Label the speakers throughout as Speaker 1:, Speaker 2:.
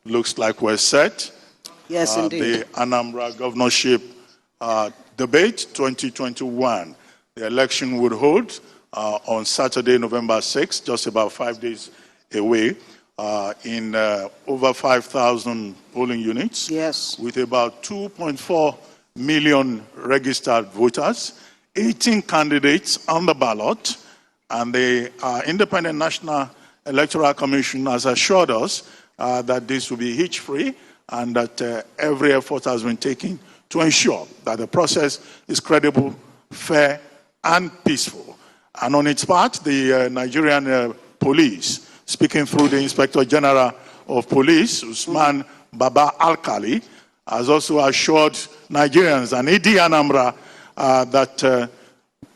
Speaker 1: looks like we're set.
Speaker 2: Yes, indeed.
Speaker 1: The Anambra Governorship debate 2021. The election would hold on Saturday, November 6th, just about 5 days away, in over 5,000 polling units.
Speaker 2: Yes.
Speaker 1: With about 2.4 million registered voters, 18 candidates on the ballot, and the Independent National Electoral Commission has assured us that this will be hitch-free and that every effort has been taken to ensure that the process is credible, fair, and peaceful. And on its part, the Nigerian police, speaking through the Inspector General of Police, Usman Baba Alkali, has also assured Nigerians and ED Anambra that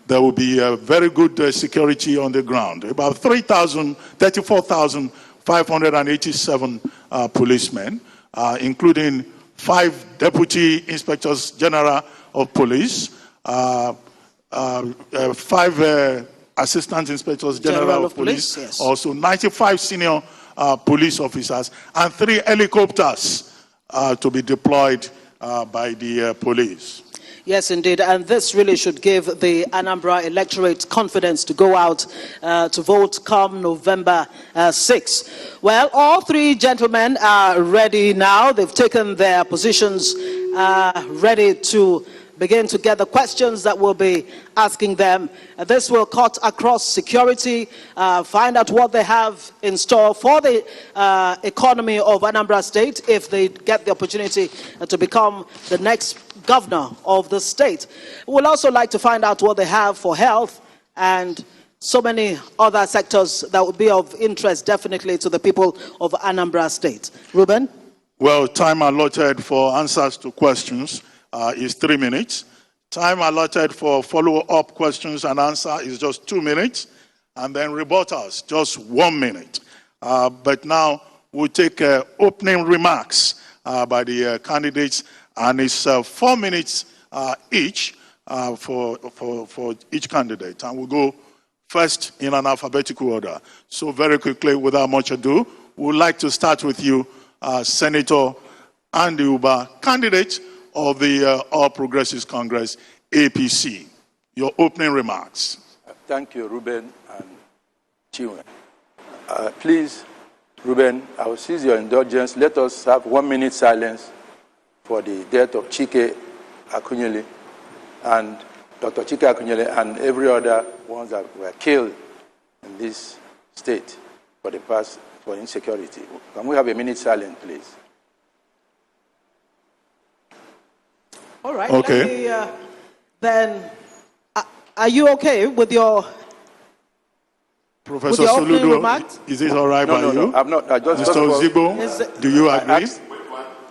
Speaker 1: there will be very good security on the ground. About 34,587 policemen, including 5 deputy inspectors general of police, 5 assistant inspectors general of police,
Speaker 2: yes.
Speaker 1: Also 95 senior police officers, and 3 helicopters to be deployed by the police.
Speaker 2: Yes, indeed, and this really should give the Anambra electorate confidence to go out to vote come November 6. Well, all 3 gentlemen are ready now. They've taken their positions, ready to begin to get the questions that we'll be asking them. This will cut across security, find out what they have in store for the economy of Anambra State if they get the opportunity to become the next governor of the state. We'll also like to find out what they have for health and so many other sectors that would be of interest definitely to the people of Anambra State. Ruben?
Speaker 1: Well, time allotted for answers to questions is 3 minutes. Time allotted for follow-up questions and answer is just 2 minutes. And then rebuttals, just 1 minute. But now we'll take opening remarks by the candidates, and it's 4 minutes each for each candidate. And we'll go first in an alphabetical order. So very quickly, without much ado, we'd like to start with you, Senator Andy Uba, candidate of the All Progressives Congress, APC. Your opening remarks.
Speaker 3: Thank you, Ruben and Chiwe. Please, Ruben, I will seize your indulgence. Let us have 1 minute silence for the death of Chike Akunyele and Dr. Chike Akunyele and every other ones that were killed in this state for insecurity. Can we have a minute silence, please?
Speaker 2: All right.
Speaker 1: Okay.
Speaker 2: Let me, then, are you okay with your
Speaker 1: Professor
Speaker 2: opening
Speaker 1: Soludo,
Speaker 2: remarks?
Speaker 1: is this all right by you?
Speaker 3: No, I'm not. I just,
Speaker 1: Mr. Ozigbo, do you agree?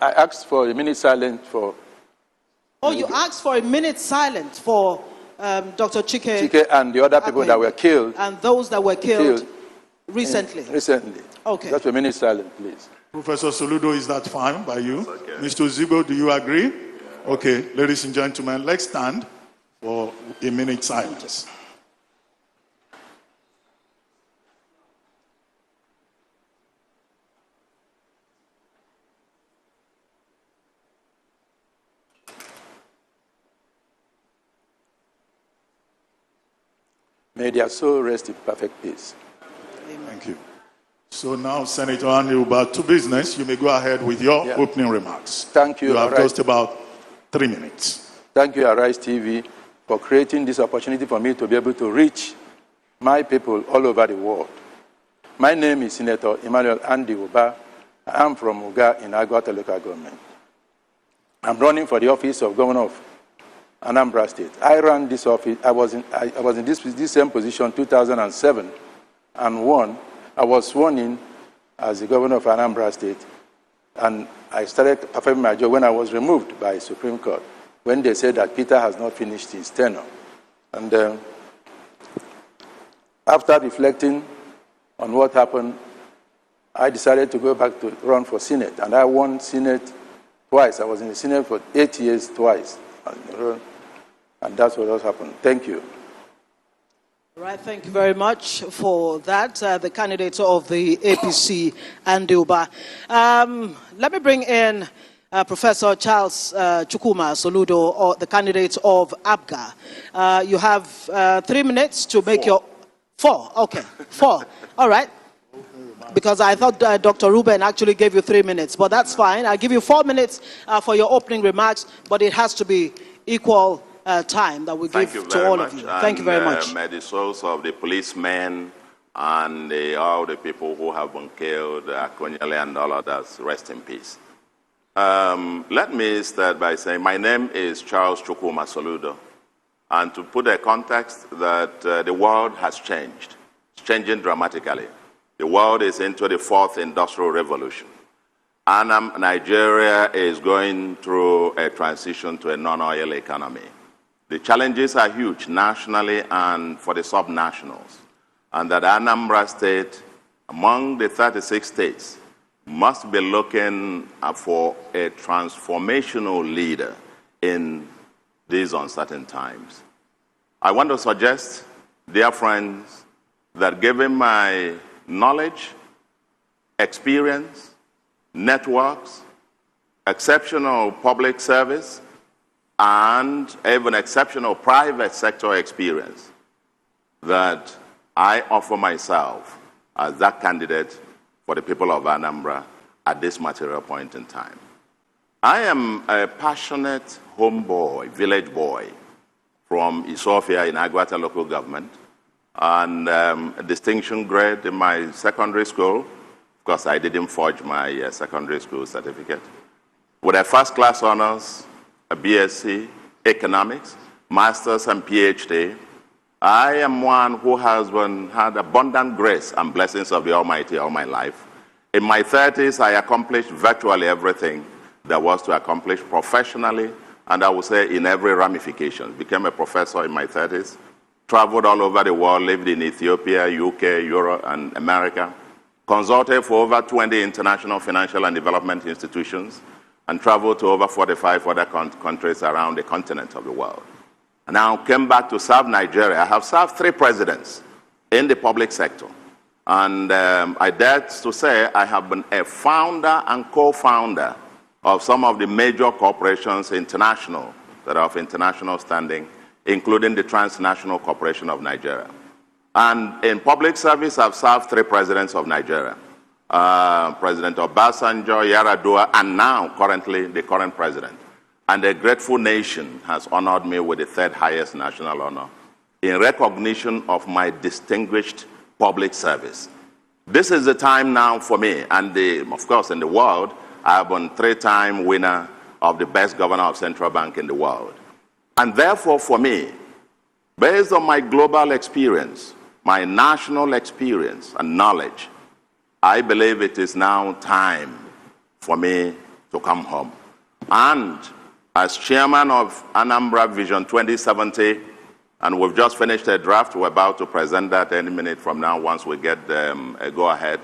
Speaker 3: I asked for a minute silence for...
Speaker 2: Oh, you asked for a minute silence for Dr. Chike
Speaker 3: and the other people that were killed.
Speaker 2: And those that were killed recently.
Speaker 3: Recently.
Speaker 2: Okay.
Speaker 3: Just a minute silence, please.
Speaker 1: Professor Soludo, is that fine by you? Okay. Mr. Ozigbo, do you agree? Yeah. Okay, ladies and gentlemen, let's stand for a minute silence.
Speaker 3: May their soul rest in perfect peace.
Speaker 1: Thank you. So now, Senator Andy Uba, to business. You may go ahead with your opening remarks.
Speaker 3: Thank you.
Speaker 1: You have just about 3 minutes.
Speaker 3: Thank you, Arise TV, for creating this opportunity for me to be able to reach my people all over the world. My name is Senator Emmanuel Andy Uba. I am from Uga in Agwata local government. I'm running for the office of Governor of Anambra State. I ran this office. I was in this same position 2007 and won. I was sworn in as the Governor of Anambra State, and I started performing my job when I was removed by the Supreme Court, when they said that Peter has not finished his tenure. And after reflecting on what happened, I decided to go back to run for Senate, and I won Senate twice. I was in the Senate for 8 years twice, and that's what has happened. Thank you.
Speaker 2: Right, thank you very much for that. The candidate of the APC, Anambra. Let me bring in Professor Charles Chukwuma Soludo, or the candidate of ABGA. You have 3 minutes to make your... 4, okay, 4. All right. Because I thought Dr. Ruben actually gave you 3 minutes, but that's fine. I'll give you 4 minutes for your opening remarks, but it has to be equal time that we give to all of you. Thank you very much.
Speaker 4: May the souls of the policemen and all the people who have been killed, Konyele and all others, rest in peace. Let me start by saying my name is Charles Chukwuma Soludo. And to put a context that the world has changed. It's changing dramatically. The world is into the 4th industrial revolution. And Nigeria is going through a transition to a non-oil economy. The challenges are huge nationally and for the sub-nationals. And that Anambra State, among the 36 states, must be looking for a transformational leader in these uncertain times. I want to suggest, dear friends, that given my knowledge, experience, networks, exceptional public service, and even exceptional private sector experience, that I offer myself as that candidate for the people of Anambra at this material point in time. I am a passionate homeboy, village boy from Isofia in Agwata local government, and a distinction grade in my secondary school. Of course, I didn't forge my secondary school certificate. With a first-class honors, a BSc, economics, master's and PhD, I am one who has had abundant grace and blessings of the Almighty all my life. In my 30s, I accomplished virtually everything there was to accomplish professionally, and I would say in every ramification. Became a professor in my 30s, traveled all over the world, lived in Ethiopia, UK, Europe, and America, consulted for over 20 international financial and development institutions, and traveled to over 45 other countries around the continent of the world. And now came back to serve Nigeria. I have served 3 presidents in the public sector. And I dare to say I have been a founder and co-founder of some of the major corporations international that are of international standing, including the Transnational Corporation of Nigeria. And in public service, I've served 3 presidents of Nigeria. President Obasanjo, Yar'Adua, and now currently the current president. And a grateful nation has honored me with the 3rd highest national honor in recognition of my distinguished public service. This is the time now for me, and of course in the world, I have been 3-time winner of the best governor of central bank in the world. And therefore for me, based on my global experience, my national experience and knowledge, I believe it is now time for me to come home. And as chairman of Anambra Vision 2070, and we've just finished a draft, we're about to present that any minute from now once we get a go-ahead.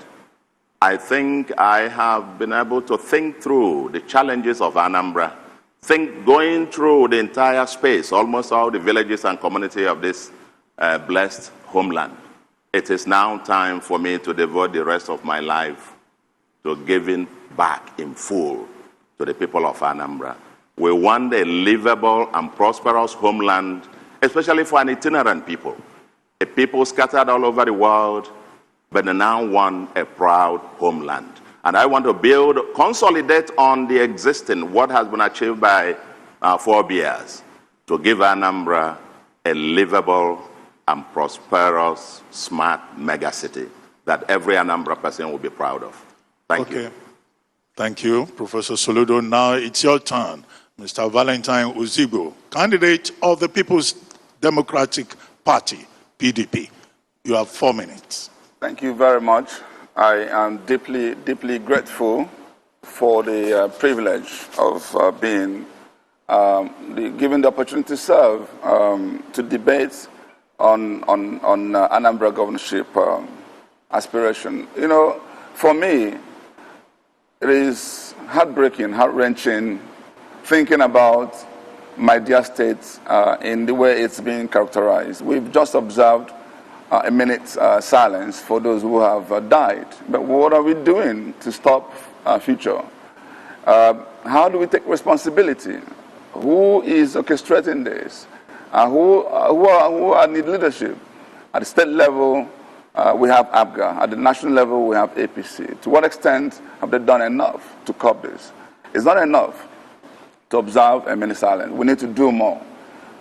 Speaker 4: I think I have been able to think through the challenges of Anambra, going through the entire space, almost all the villages and community of this blessed homeland. It is now time for me to devote the rest of my life to giving back in full to the people of Anambra. We want a livable and prosperous homeland, especially for an itinerant people, a people scattered all over the world, but they now want a proud homeland. And I want to consolidate on the existing, what has been achieved by 4 years, to give Anambra a livable and prosperous, smart megacity that every Anambra person will be proud of. Thank you.
Speaker 1: Thank you, Professor Soludo. Now it's your turn, Mr. Valentine Uzibo, candidate of the People's Democratic Party, PDP. You have 4 minutes.
Speaker 5: Thank you very much. I am deeply, deeply grateful for the privilege of being given the opportunity to serve, to debate on Anambra governorship aspiration. You know, for me, it is heartbreaking, heart-wrenching, thinking about my dear state in the way it's being characterized. We've just observed a minute's silence for those who have died. But what are we doing to stop our future? How do we take responsibility? Who is orchestrating this? Who need leadership? At the state level, we have ABGA. At the national level, we have APC. To what extent have they done enough to curb this? It's not enough to observe a minute silence. We need to do more.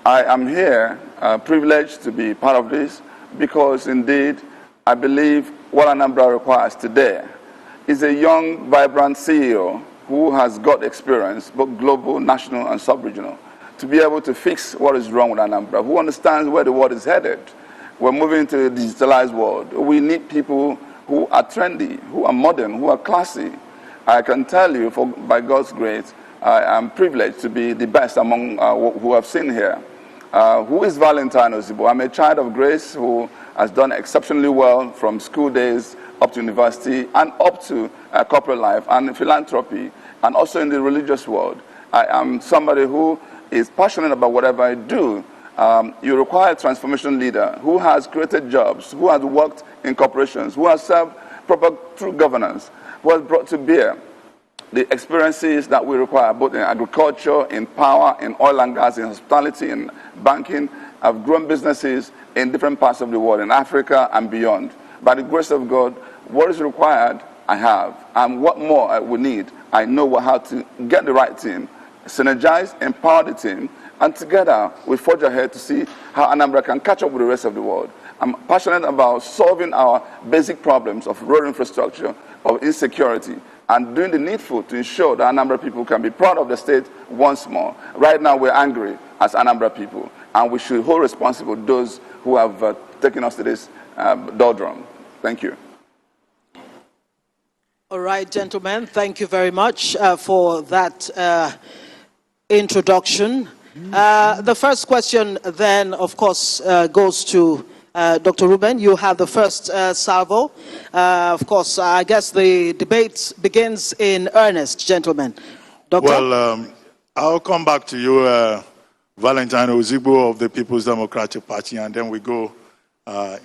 Speaker 5: I am here privileged to be part of this because indeed I believe what Anambra requires today is a young, vibrant CEO who has got experience, both global, national, and sub-regional, to be able to fix what is wrong with Anambra, who understands where the world is headed. We're moving to a digitalized world. We need people who are trendy, who are modern, who are classy. I can tell you, by God's grace, I am privileged to be the best among who I've seen here. Who is Valentine Ozigbo? I'm a child of grace who has done exceptionally well from school days up to university and up to corporate life and philanthropy and also in the religious world. I am somebody who is passionate about whatever I do. You require a transformation leader who has created jobs, who has worked in corporations, who has served proper true governance, who has brought to bear the experiences that we require, both in agriculture, in power, in oil and gas, in hospitality, in banking. I've grown businesses in different parts of the world, in Africa and beyond. By the grace of God, what is required, I have. And what more we need, I know how to get the right team, synergize, empower the team, and together we forge ahead to see how Anambra can catch up with the rest of the world. I'm passionate about solving our basic problems of road infrastructure, of insecurity, and doing the needful to ensure that Anambra people can be proud of the state once more. Right now, we're angry as Anambra people, and we should hold responsible those who have taken us to this doldrum. Thank you.
Speaker 2: All right, gentlemen, thank you very much for that introduction. The first question then, of course, goes to Dr. Ruben. You have the first salvo. Of course, I guess the debate begins in earnest, gentlemen. Doctor?
Speaker 1: Well, I'll come back to you, Valentine Ozigbo of the People's Democratic Party, and then we go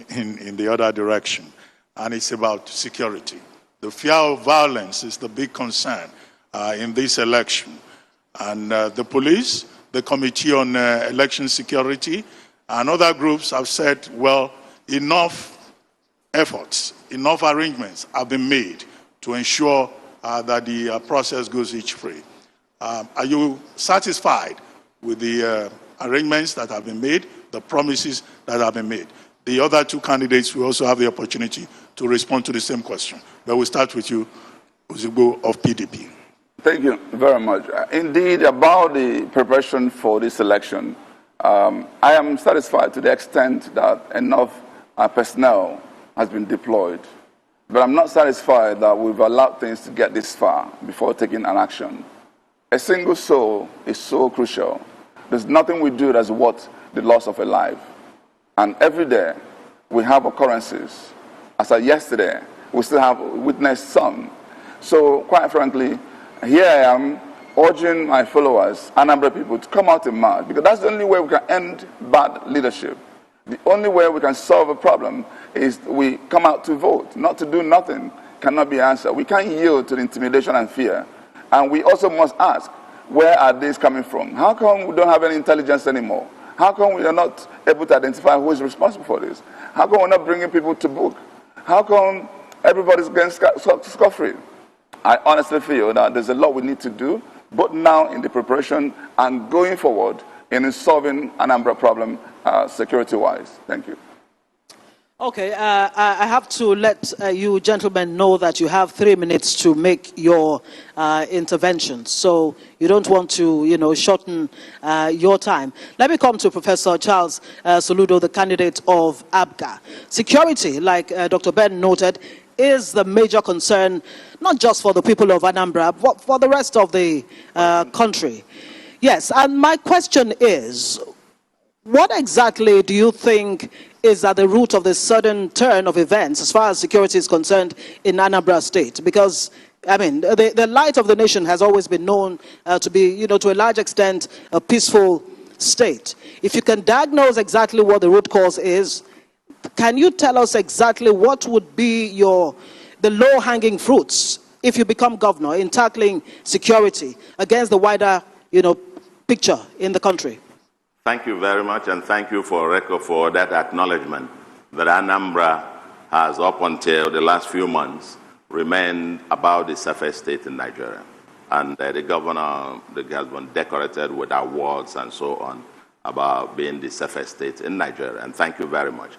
Speaker 1: in the other direction. And it's about security. The fear of violence is the big concern in this election. And the police, the Committee on Election Security, and other groups have said, well, enough efforts, enough arrangements have been made to ensure that the process goes itch-free. Are you satisfied with the arrangements that have been made, the promises that have been made? The other two candidates will also have the opportunity to respond to the same question. But we'll start with you, Ozigbo of PDP.
Speaker 5: Thank you very much. Indeed, about the preparation for this election, I am satisfied to the extent that enough personnel has been deployed. But I'm not satisfied that we've allowed things to get this far before taking an action. A single soul is so crucial. There's nothing we do that's worth the loss of a life. And every day, we have occurrences. As of yesterday, we still have witnessed some. So, quite frankly, here I am urging my followers, Anambra people, to come out in March, because that's the only way we can end bad leadership. The only way we can solve a problem is we come out to vote. Not to do nothing cannot be answered. We can't yield to the intimidation and fear. And we also must ask, where are these coming from? How come we don't have any intelligence anymore? How come we are not able to identify who is responsible for this? How come we're not bringing people to book? How come everybody's getting scot-free? I honestly feel that there's a lot we need to do, both now in the preparation and going forward in solving Anambra problem security-wise. Thank you.
Speaker 2: Okay, I have to let you gentlemen know that you have 3 minutes to make your interventions. So you don't want to, shorten your time. Let me come to Professor Charles Soludo, the candidate of ABGA. Security, like Dr. Ben noted, is the major concern, not just for the people of Anambra, but for the rest of the country. Yes, and my question is, what exactly do you think is at the root of this sudden turn of events as far as security is concerned in Anambra State? Because, I mean, the light of the nation has always been known to be, to a large extent, a peaceful state. If you can diagnose exactly what the root cause is, Can you tell us exactly what would be the low-hanging fruits if you become governor in tackling security against the wider, picture in the country?
Speaker 4: Thank you very much, and thank you for that acknowledgement that Anambra has, up until the last few months, remained about the safest state in Nigeria. And the governor has been decorated with awards and so on about being the safest state in Nigeria, and thank you very much.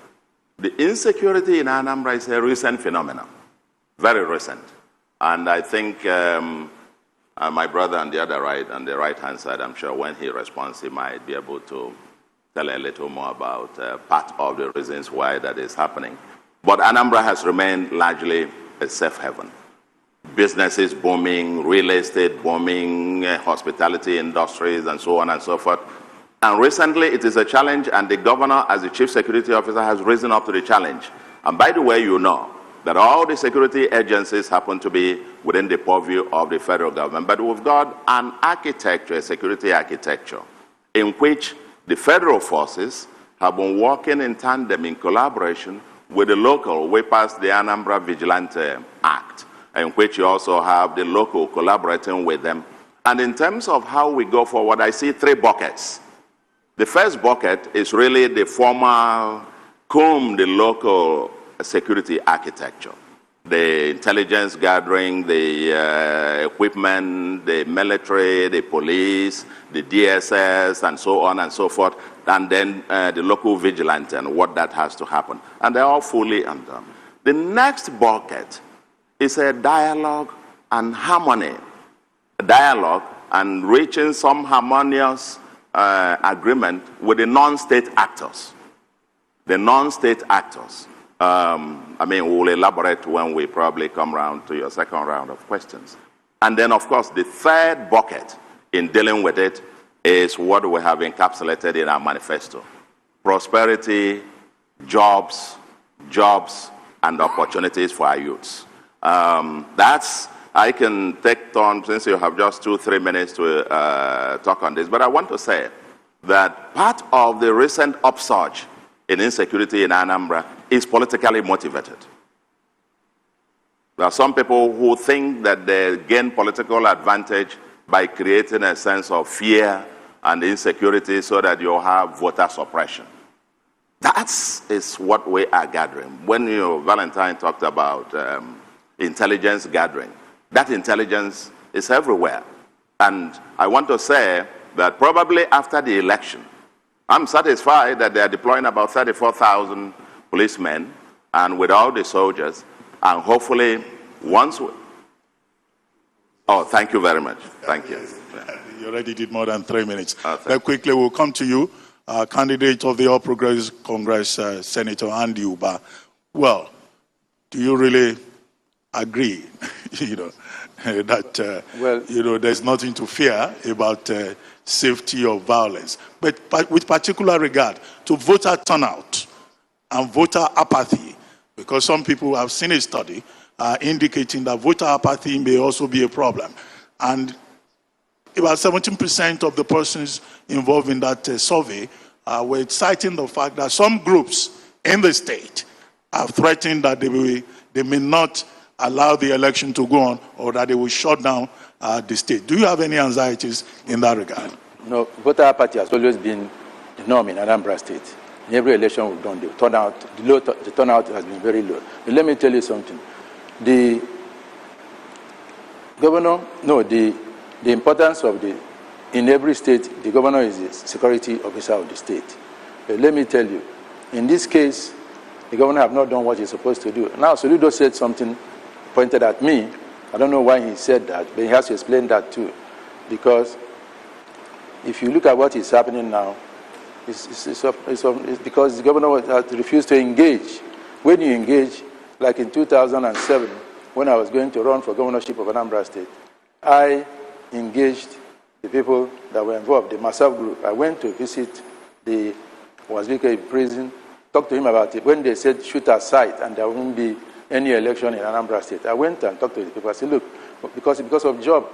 Speaker 4: The insecurity in Anambra is a recent phenomenon, very recent. And I think my brother on the right-hand side, I'm sure when he responds, he might be able to tell a little more about part of the reasons why that is happening. But Anambra has remained largely a safe haven. Businesses booming, real estate booming, hospitality industries, and so on and so forth. And recently, it is a challenge, and the governor, as the chief security officer, has risen up to the challenge. And by the way, you know that all the security agencies happen to be within the purview of the federal government. But we've got an architecture, a security architecture, in which the federal forces have been working in tandem, in collaboration with the local. We passed the Anambra Vigilante Act, in which you also have the local collaborating with them. And in terms of how we go forward, I see three buckets. The first bucket is really the formal the local security architecture. The intelligence gathering, the equipment, the military, the police, the DSS, and so on and so forth, and then the local vigilante and what that has to happen. And they're all fully undone. The next bucket is a dialogue and harmony. A dialogue and reaching some harmonious agreement with the non-state actors. The non-state actors. We'll elaborate when we probably come around to your second round of questions. And then, of course, the third bucket in dealing with it is what we have encapsulated in our manifesto. Prosperity, jobs, and opportunities for our youths. I can take on, since you have just 2-3 minutes to talk on this, but I want to say that part of the recent upsurge in insecurity in Anambra is politically motivated. There are some people who think that they gain political advantage by creating a sense of fear and insecurity so that you have voter suppression. That is what we are gathering. When Valentine talked about intelligence gathering, that intelligence is everywhere. And I want to say that probably after the election, I'm satisfied that they are deploying about 34,000 policemen and with all the soldiers, and hopefully once we... Oh, thank you very much. Thank you.
Speaker 1: You already did more than 3 minutes. Very quickly, we'll come to you, candidate of the All Progressives Congress, Senator Andy Uba. Well, do you really agree, that there's nothing to fear about safety or violence, but with particular regard to voter turnout and voter apathy, because some people have seen a study indicating that voter apathy may also be a problem. And about 17% of the persons involved in that survey were citing the fact that some groups in the state have threatened that they may not allow the election to go on, or that they will shut down the state. Do you have any anxieties in that regard?
Speaker 3: No, voter apathy has always been the norm in Anambra State. In every election we've done, the turnout has been very low. But let me tell you something. The importance of in every state, the governor is the security officer of the state. But let me tell you, in this case, the governor have not done what he's supposed to do. Now, Soludo said something, pointed at me. I don't know why he said that, but he has to explain that too. Because if you look at what is happening now, it's because the governor has refused to engage. When you engage, like in 2007, when I was going to run for governorship of Anambra State, I engaged the people that were involved, the Masaf group. I went to visit the Wazirika prison, talked to him about it. When they said shoot aside and there won't be any election in Anambra State, I went and talked to the people. I said, look, because of job,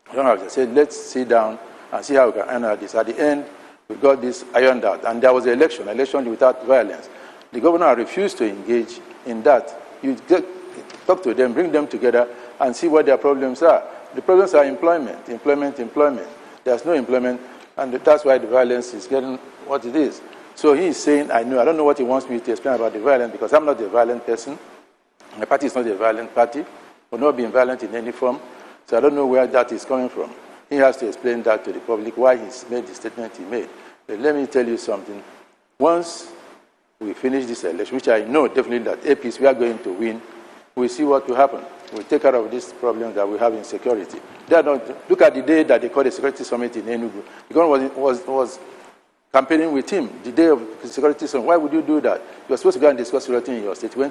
Speaker 3: I said, let's sit down and see how we can handle this. At the end, we got this ironed out. And there was an election without violence. The governor refused to engage in that. You talk to them, bring them together, and see what their problems are. The problems are employment. There's no employment, and that's why the violence is getting what it is. So he is saying, I don't know what he wants me to explain about the violence, because I'm not a violent person. My party is not a violent party. We're not being violent in any form. So I don't know where that is coming from. He has to explain that to the public, why he's made the statement he made. But let me tell you something. Once we finish this election, which I know definitely that APs we are going to win, we'll see what will happen. We'll take care of this problem that we have in security. Look at the day that they called the security summit in Enugu. The government was campaigning with him the day of the security summit. Why would you do that? You were supposed to go and discuss security in your state. You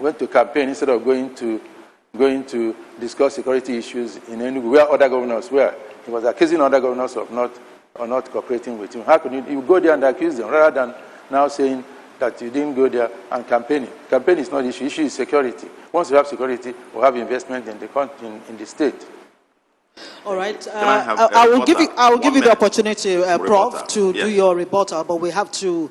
Speaker 3: went to campaign instead of going to discuss security issues in Enugu, where other governors were. He was accusing other governors of not cooperating with him. How could you go there and accuse them, rather than now saying that you didn't go there and campaigning? Campaign is not the issue. Issue is security. Once you have security, we'll have investment in the country, in the state.
Speaker 2: All right. I will give you the opportunity, Prof, to do your rebuttal, but we have to,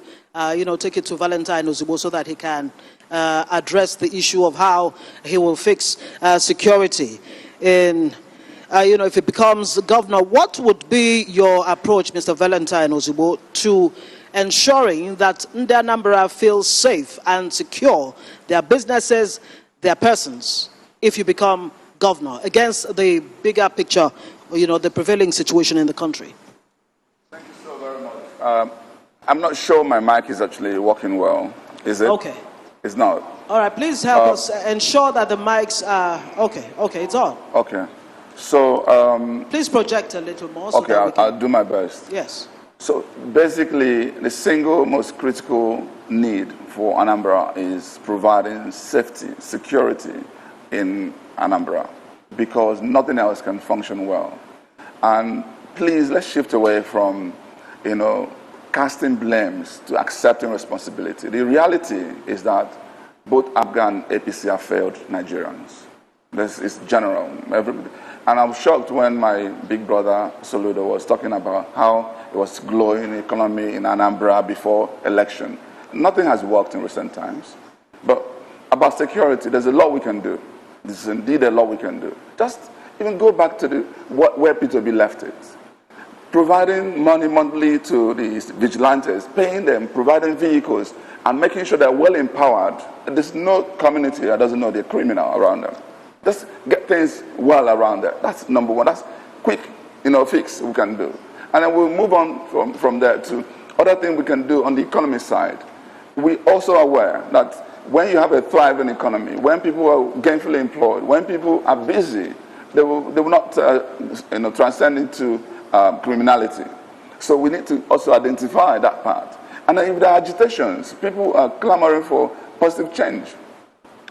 Speaker 2: take it to Valentine Ozugbo so that he can address the issue of how he will fix security in. If he becomes governor, what would be your approach, Mr. Valentine Ozugbo, to ensuring that Anambra feels safe and secure, their businesses, their persons, if you become governor, against the bigger picture, the prevailing situation in the country?
Speaker 5: Thank you so very much. I'm not sure my mic is actually working well. Is it?
Speaker 2: Okay.
Speaker 5: It's not.
Speaker 2: All right, please help us ensure that the mics are okay, it's on.
Speaker 5: Okay. So,
Speaker 2: please project a little more. So
Speaker 5: okay, I'll do my best.
Speaker 2: Yes.
Speaker 5: So basically, the single most critical need for Anambra is providing safety, security in Anambra, because nothing else can function well. And please, let's shift away from, casting blames to accepting responsibility. The reality is that both APGA and APC have failed Nigerians. This is general. And I'm shocked when my big brother Soludo was talking about how it was glowing economy in Anambra before election. Nothing has worked in recent times. But about security, there's a lot we can do. There's indeed a lot we can do. Just even go back to where P2B left it. Providing money monthly to the vigilantes, paying them, providing vehicles, and making sure they're well empowered. There's no community that doesn't know they're criminal around them. Just get things well around there. That's number one. That's quick, fix we can do. And then we'll move on from there to other things we can do on the economy side. We also are aware that when you have a thriving economy, when people are gainfully employed, when people are busy, they will not transcend into criminality. So we need to also identify that part. And then if there are agitations, people are clamoring for positive change,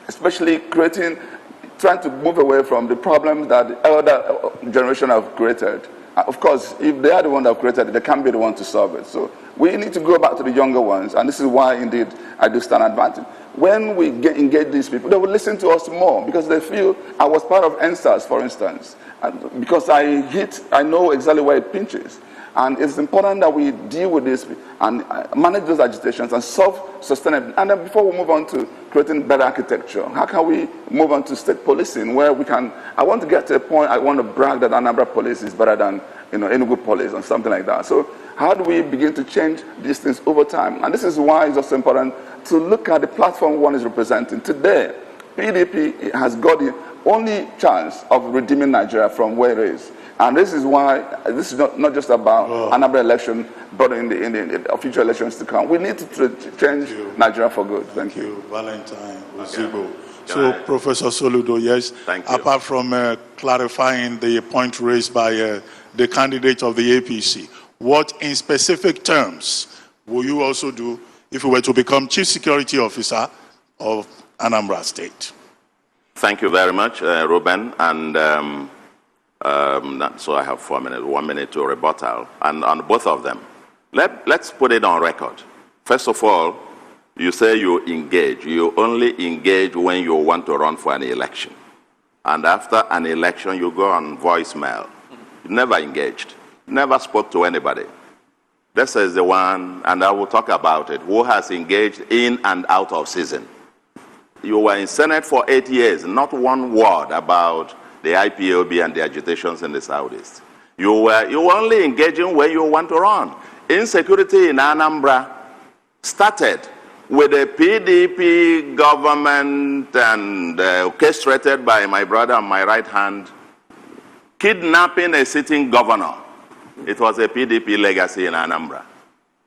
Speaker 5: especially trying to move away from the problems that the elder generation have created. Of course, if they are the one that have created it, they can't be the one to solve it. So we need to go back to the younger ones, and this is why, indeed, I do stand advantage. When we engage these people, they will listen to us more, because they feel I was part of NSAS, for instance, and because I know exactly where it pinches. And it's important that we deal with this and manage those agitations and self-sustainable. And then before we move on to creating better architecture, how can we move on to state policing, where we can, I want to get to a point, I want to brag that Anambra police is better than Enugu police or something like that. So how do we begin to change these things over time? And this is why it's also important to look at the platform one is representing. Today, PDP has got the only chance of redeeming Nigeria from where it is. And this is why, this is not just about Anambra election, but in the future elections to come. We need to change Nigeria for good. Thank you.
Speaker 1: Valentine Ozugbo. So, Professor Soludo, yes, apart from clarifying the point raised by the candidate of the APC, what in specific terms will you also do if you were to become Chief Security Officer of Anambra State?
Speaker 4: Thank you very much, Ruben. And so I have 4 minutes, 1 minute to rebuttal. And on both of them, let's put it on record. First of all, you say you engage. You only engage when you want to run for an election. And after an election, you go on voicemail. You never engaged. Never spoke to anybody. This is the one, and I will talk about it, who has engaged in and out of season. You were in Senate for 8 years, not one word about the IPOB and the agitations in the Southeast. You were only engaging where you want to run. Insecurity in Anambra started with a PDP government and orchestrated by my brother on my right hand, kidnapping a sitting governor. It was a PDP legacy in Anambra.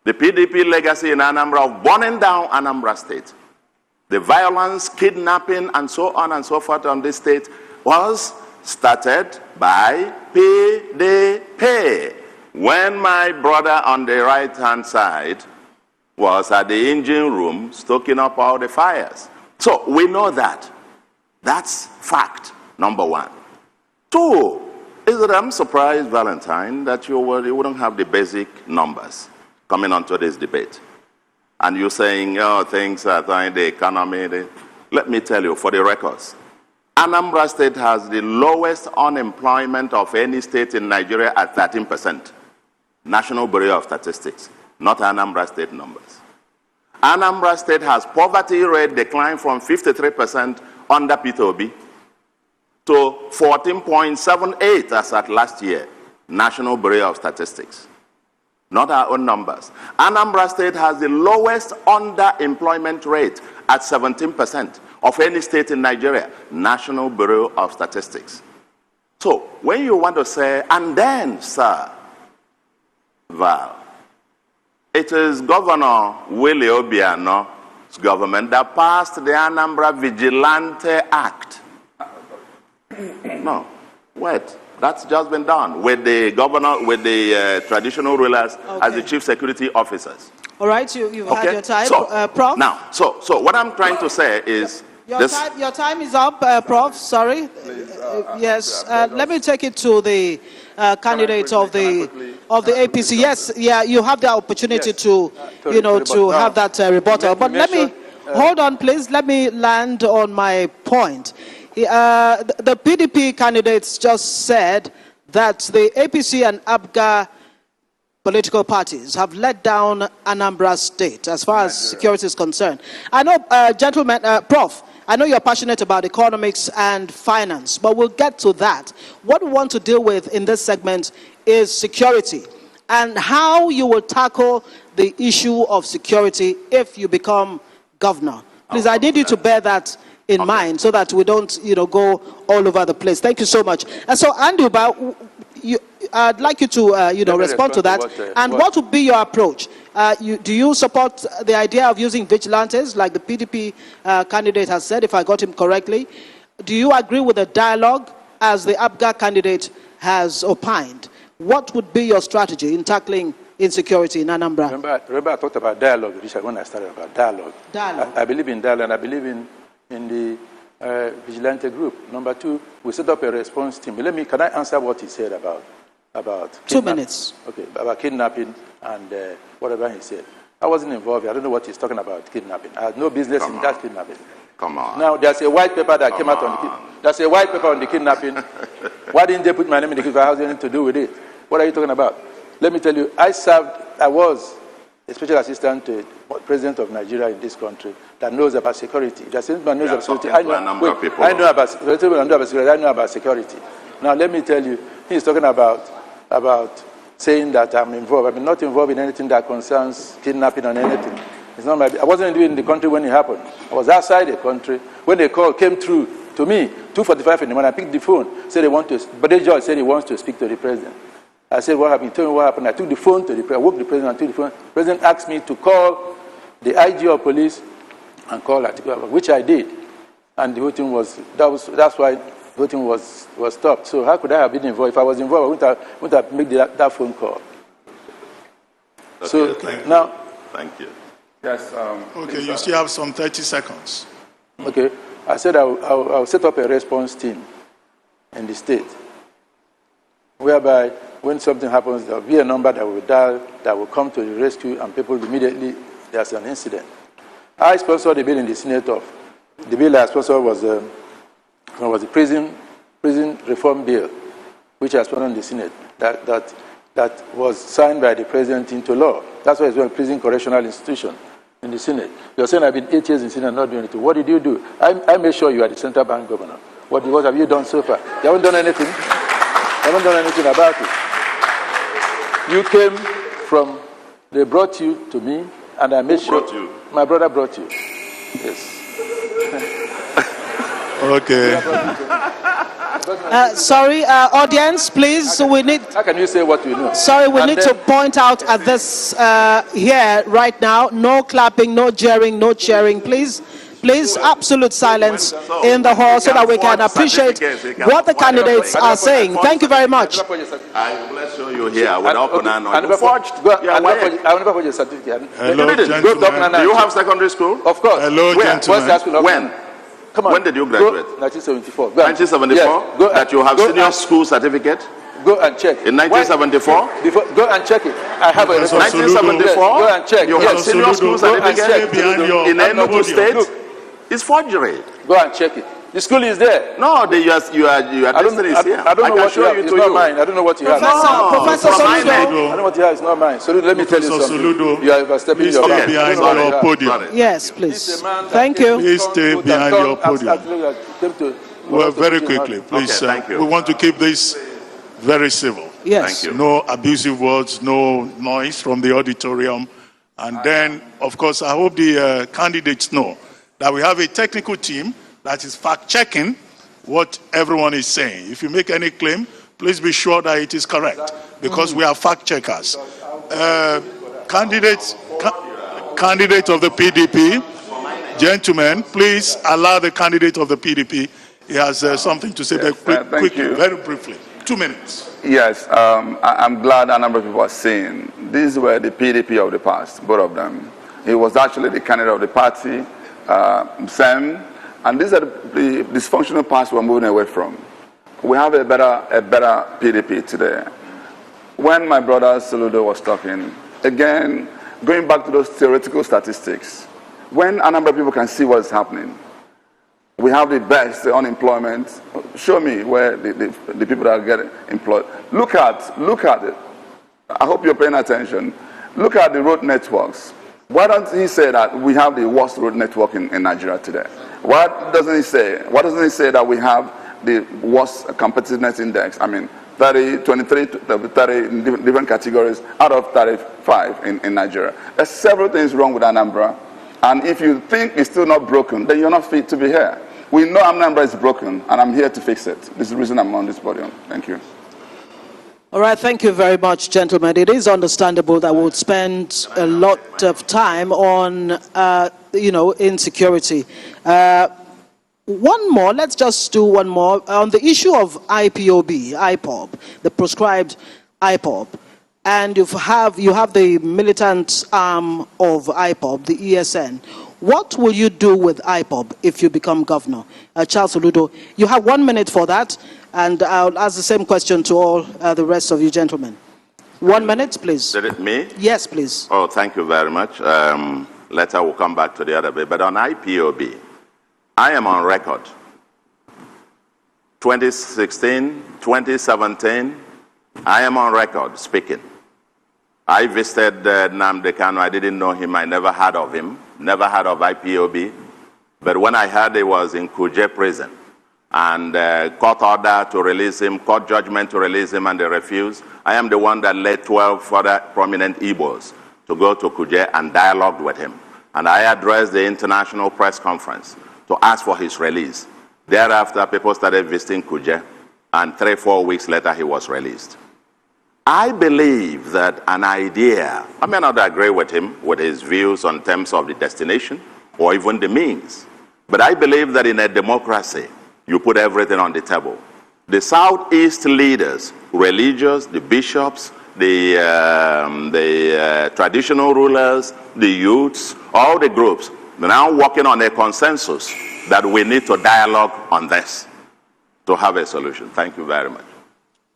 Speaker 4: The PDP legacy in Anambra of burning down Anambra State. The violence, kidnapping, and so on and so forth on this state was started by PDP. When my brother on the right-hand side was at the engine room stoking up all the fires. So we know that. That's fact, number one. Two, is that I'm surprised, Valentine, that you wouldn't have the basic numbers coming onto this debate. And you're saying, oh, things are in the economy. Let me tell you, for the records, Anambra State has the lowest unemployment of any state in Nigeria at 13%. National Bureau of Statistics, not Anambra State numbers. Anambra State has poverty rate declined from 53% under P2B to 14.78 as at last year, National Bureau of Statistics. Not our own numbers. Anambra State has the lowest underemployment rate at 17% of any state in Nigeria, National Bureau of Statistics. So when you want to say, and then, sir, Val, it is Governor Willie Obiano's government that passed the Anambra Vigilante Act. No, wait. That's just been done with the governor, with the traditional rulers as the chief security officers.
Speaker 2: All right, you've had your time,
Speaker 4: so,
Speaker 2: Prof.
Speaker 4: Now, so what I'm trying to say is
Speaker 2: your time is up, Prof. Sorry. Yes, let me take it to the candidate of the APC. Yes, yeah, you have the opportunity to have that rebuttal. But let me hold on, please. Let me land on my point. The PDP candidates just said that the APC and ABGA political parties have let down Anambra State as far as security is concerned. I know, gentlemen, Prof, I know you're passionate about economics and finance, but we'll get to that. What we want to deal with in this segment is security and how you will tackle the issue of security if you become governor. Please, I need you to bear that in mind so that we don't, go all over the place. Thank you so much. And so, Anduba, I'd like you to, respond to that. What would be your approach? Do you support the idea of using vigilantes, like the PDP candidate has said, if I got him correctly? Do you agree with the dialogue, as the ABGA candidate has opined? What would be your strategy in tackling insecurity in Anambra?
Speaker 3: Remember I talked about dialogue, Richard, when I started about dialogue. I believe in dialogue, and I believe in the vigilante group. Number two, we set up a response team. Can I answer what he said about
Speaker 2: 2 minutes.
Speaker 3: Okay, about kidnapping and whatever he said. I wasn't involved. I don't know what he's talking about, kidnapping. I had no business in that kidnapping.
Speaker 4: Come on.
Speaker 3: Now, there's a white paper that came out on there's a white paper on the kidnapping. Why didn't they put my name in the kidnapping? How has anything to do with it? What are you talking about? Let me tell you, I was a special assistant to the president of Nigeria in this country that knows about security. There's someone knows about security. I know about security. Now, let me tell you, he's talking about saying that I'm involved. I'm not involved in anything that concerns kidnapping or anything. It's not I wasn't in the country when it happened. I was outside the country. When the call came through to me, 2:45 in the morning, I picked the phone, said but the judge said he wants to speak to the president. I said, what happened? He told me what happened. I took the phone to the president. I woke the president and took the phone. The president asked me to call the IG of police and call Atiku, which I did. And the whole thing that's why the whole thing was stopped. So how could I have been involved? If I was involved, I wouldn't have made that phone call.
Speaker 4: Okay,
Speaker 3: so
Speaker 4: thank you.
Speaker 5: Yes.
Speaker 1: Okay, you still have some 30 seconds.
Speaker 3: Okay. I said I'll set up a response team in the state, whereby when something happens, there will be a number that will dial that will come to the rescue, and people immediately, there's an incident. I sponsored the bill in the Senate the bill I sponsored was the prison reform bill, which I sponsored in the Senate, that that was signed by the president into law. That's why it's a prison correctional institution in the Senate. You're saying I've been 8 years in the Senate and not doing anything. What did you do? I made sure you are the central bank governor. What have you done so far? You haven't done anything. You haven't done anything about it. You came from, they brought you to me, and I made sure.
Speaker 4: Brought you?
Speaker 3: My brother brought you. Yes.
Speaker 1: Okay.
Speaker 2: Sorry, audience, please. We need.
Speaker 3: How can you say what we know?
Speaker 2: Sorry, we need to point out at this here right now. No clapping, no jeering, no cheering, please. Please, absolute silence in the hall so that we can appreciate what the candidates are saying. Thank you very much.
Speaker 4: I will show you here without Conan.
Speaker 3: I never forged your certificate.
Speaker 1: Hello,
Speaker 3: Go
Speaker 1: gentlemen.
Speaker 4: Do you have secondary school?
Speaker 3: Of course.
Speaker 1: Hello,
Speaker 3: Where?
Speaker 1: gentlemen.
Speaker 3: What's that school?
Speaker 4: When?
Speaker 3: Come on.
Speaker 4: When did you graduate?
Speaker 3: 1974.
Speaker 4: 1974?
Speaker 3: Yes. Go
Speaker 4: That you have senior school certificate?
Speaker 3: Go and check.
Speaker 4: In 1974?
Speaker 3: Go and check it. I have a
Speaker 1: Professor
Speaker 4: 1974?
Speaker 3: Yes, go and check.
Speaker 4: You have
Speaker 3: Yes.
Speaker 4: senior school
Speaker 1: Go and
Speaker 4: certificate
Speaker 1: check behind your
Speaker 4: in Enugu
Speaker 1: podium.
Speaker 4: State?
Speaker 3: Look.
Speaker 4: It's forgery.
Speaker 3: Go and check it. The school is there.
Speaker 4: No, you are destiny is here.
Speaker 3: I don't know
Speaker 4: can
Speaker 3: what you
Speaker 4: show
Speaker 3: have.
Speaker 4: you
Speaker 3: It's
Speaker 4: to
Speaker 3: not
Speaker 4: you.
Speaker 3: mine. I don't know what you have.
Speaker 2: Professor
Speaker 4: from my
Speaker 2: Soludo.
Speaker 3: I don't know what you have. It's not mine. So let me tell you
Speaker 1: Professor
Speaker 3: something.
Speaker 1: Soludo,
Speaker 3: You are overstepping
Speaker 1: please
Speaker 3: your
Speaker 1: stay
Speaker 3: bounds.
Speaker 1: behind
Speaker 3: I don't know what you
Speaker 1: your
Speaker 3: have.
Speaker 1: podium.
Speaker 4: Sorry.
Speaker 2: Yes,
Speaker 3: He's
Speaker 2: please.
Speaker 3: a man that
Speaker 2: Thank
Speaker 3: came
Speaker 2: you.
Speaker 3: to
Speaker 1: Please stay
Speaker 3: Congo
Speaker 1: behind
Speaker 3: and
Speaker 1: your podium.
Speaker 3: came to-
Speaker 1: Well, very quickly, please.
Speaker 4: Okay, thank you.
Speaker 1: We want to keep this very civil.
Speaker 2: Yes.
Speaker 4: Thank you.
Speaker 1: No abusive words, no noise from the auditorium. And then, of course, I hope the candidates know that we have a technical team that is fact-checking what everyone is saying. If you make any claim, please be sure that it is correct, because we are fact-checkers. Candidate of the PDP, gentlemen, please allow the candidate of the PDP. He has something to say
Speaker 5: thank you.
Speaker 1: very briefly. 2 minutes.
Speaker 5: Yes, I'm glad a number of people are saying these were the PDP of the past, both of them. He was actually the candidate of the party, Sam, and these are the dysfunctional parts we're moving away from. We have a better PDP today. When my brother Soludo was talking, again, going back to those theoretical statistics, when a number of people can see what's happening, we have the best unemployment. Show me where the people that are getting employed. Look at it. I hope you're paying attention. Look at the road networks. Why doesn't he say that we have the worst road network in Nigeria today? What doesn't he say? Why doesn't he say that we have the worst competitiveness index? I mean, 23 different categories out of 35 in Nigeria. There's several things wrong with Anambra. And if you think it's still not broken, then you're not fit to be here. We know Anambra is broken, and I'm here to fix it. This is the reason I'm on this podium. Thank you.
Speaker 2: All right, thank you very much, gentlemen. It is understandable that we'll spend a lot of time on, insecurity. One more, let's just do one more. On the issue of IPOB, the proscribed IPOB, and you have the militant arm of IPOB, the ESN. What will you do with IPOB if you become governor? Charles Soludo, you have 1 minute for that, and I'll ask the same question to all the rest of you gentlemen. 1 minute, please.
Speaker 4: Did it me?
Speaker 2: Yes, please.
Speaker 4: Oh, thank you very much. Later we'll come back to the other bit. But on IPOB, I am on record. 2016, 2017, I am on record speaking. I visited Nnamdi Kanu. I didn't know him. I never heard of him. Never heard of IPOB. But when I heard he was in Kuje prison and court order to release him, court judgment to release him, and they refused, I am the one that led 12 further prominent Igbos to go to Kuje and dialogued with him. And I addressed the international press conference to ask for his release. Thereafter, people started visiting Kuje, and 3-4 weeks later, he was released. I believe that an idea, I may not agree with him, with his views on terms of the destination or even the means, but I believe that in a democracy, you put everything on the table. The Southeast leaders, religious, the bishops, the traditional rulers, the youths, all the groups, they're now working on a consensus that we need to dialogue on this to have a solution. Thank you very much.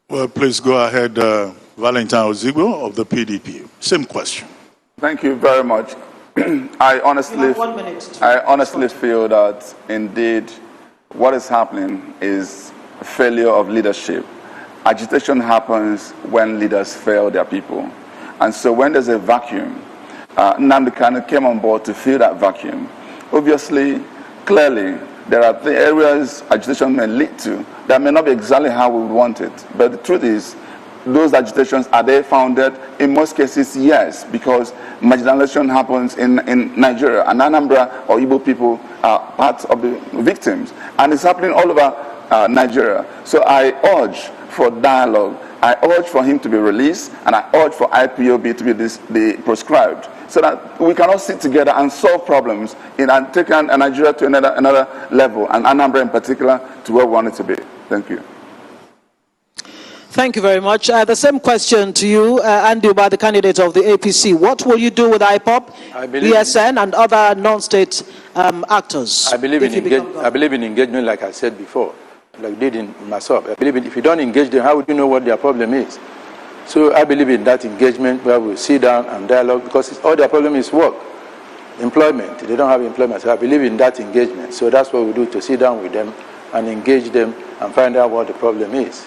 Speaker 1: Well, please go ahead, Valentine Ozigbo of the PDP. Same question.
Speaker 5: Thank you very much. I honestly feel that indeed what is happening is a failure of leadership. agitation happens when leaders fail their people. And so when there's a vacuum, Nnamdi Kanu came on board to fill that vacuum. Obviously, clearly, there are the areas agitation may lead to that may not be exactly how we would want it. But the truth is, those agitations, are they founded? In most cases, yes, because marginalization happens in Nigeria, and Anambra or Igbo people are part of the victims. And it's happening all over Nigeria. So I urge for dialogue. I urge for him to be released, and I urge for IPOB to be proscribed, so that we can all sit together and solve problems and take Nigeria to another level, and Anambra in particular to where we want it to be. Thank you.
Speaker 2: Thank you very much. The same question to you, Andy, by the candidate of the APC. What will you do with IPOB, ESN, and other non-state actors?
Speaker 3: I believe in engagement, like I said before, like I did in myself. I believe if you don't engage them, how would you know what their problem is? So I believe in that engagement where we sit down and dialogue, because all their problem is work, employment. They don't have employment. So I believe in that engagement. So that's what we do, to sit down with them and engage them and find out what the problem is.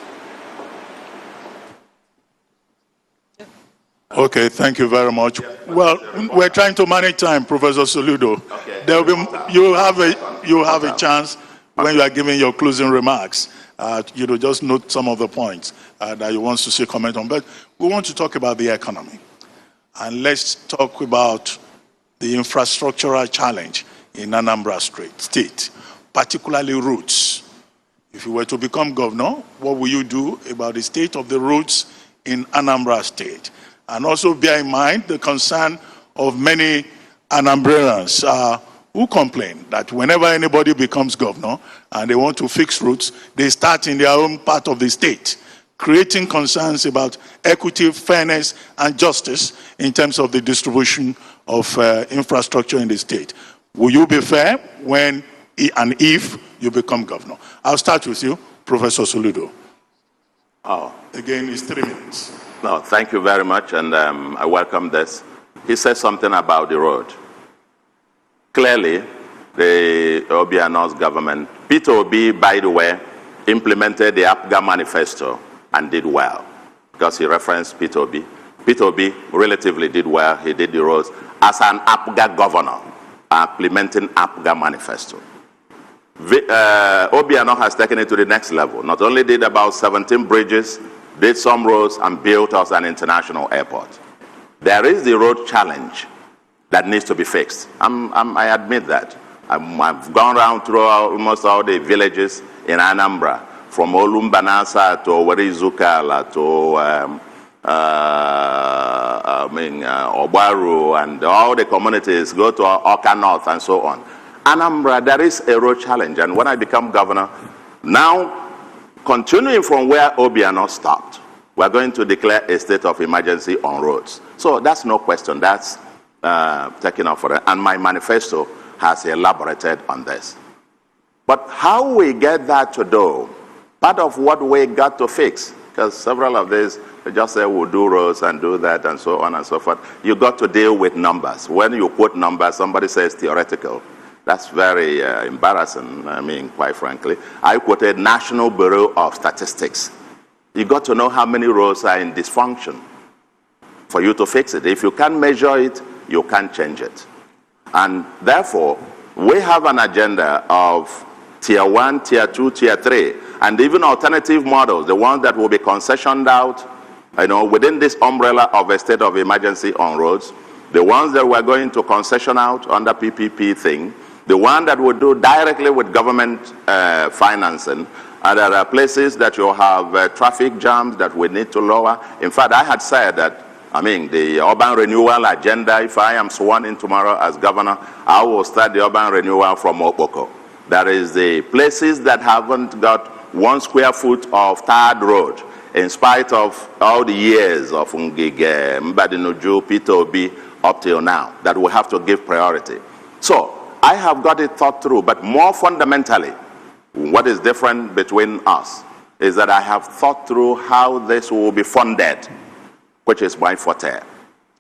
Speaker 1: Okay, thank you very much. Well, we're trying to manage time, Professor Soludo.
Speaker 4: Okay.
Speaker 1: There will be, you have a chance when you are giving your closing remarks. Just note some of the points that you want to see comment on. But we want to talk about the economy. And let's talk about the infrastructural challenge in Anambra State, particularly roads. If you were to become governor, what will you do about the state of the roads in Anambra State? And also bear in mind the concern of many Anambrans who complain that whenever anybody becomes governor and they want to fix roads, they start in their own part of the state, creating concerns about equity, fairness, and justice in terms of the distribution of infrastructure in the state. Will you be fair when and if you become governor? I'll start with you, Professor Soludo. Again, it's 3 minutes.
Speaker 4: No, thank you very much, and I welcome this. He said something about the road. Clearly, the Obiano's government, Peter Obi, by the way, implemented the APGA manifesto and did well, because he referenced Peter Obi. Peter Obi relatively did well. He did the roads as an APGA governor, implementing APGA manifesto. Obiano has taken it to the next level. Not only did about 17 bridges, did some roads, and built us an international airport. There is the road challenge that needs to be fixed. I admit that. I've gone around through almost all the villages in Anambra, from Olumbanasa to Owerizukala to Obaru, and all the communities go to Oka North and so on. Anambra, there is a road challenge, and when I become governor, now continuing from where Obiano stopped, we're going to declare a state of emergency on roads. So that's no question. That's taken off for it. And my manifesto has elaborated on this. But how we get that to do, part of what we got to fix, because several of these, they just say we'll do roads and do that and so on and so forth. You got to deal with numbers. When you quote numbers, somebody says theoretical. That's very embarrassing, quite frankly. I quoted National Bureau of Statistics. You got to know how many roads are in dysfunction for you to fix it. If you can't measure it, you can't change it. And therefore, we have an agenda of tier 1, tier 2, tier 3, and even alternative models, the ones that will be concessioned out, within this umbrella of a state of emergency on roads, the ones that we're going to concession out under PPP thing, the one that would do directly with government financing, and there are places that you have traffic jams that we need to lower. In fact, I had said that, the urban renewal agenda, if I am sworn in tomorrow as governor, I will start the urban renewal from Okpoko. That is the places that haven't got 1 square foot of tarred road, in spite of all the years of Ngige, Mbadinuju, Peter Obi, up till now, that we have to give priority. So, I have got it thought through, but more fundamentally, what is different between us is that I have thought through how this will be funded, which is my forte.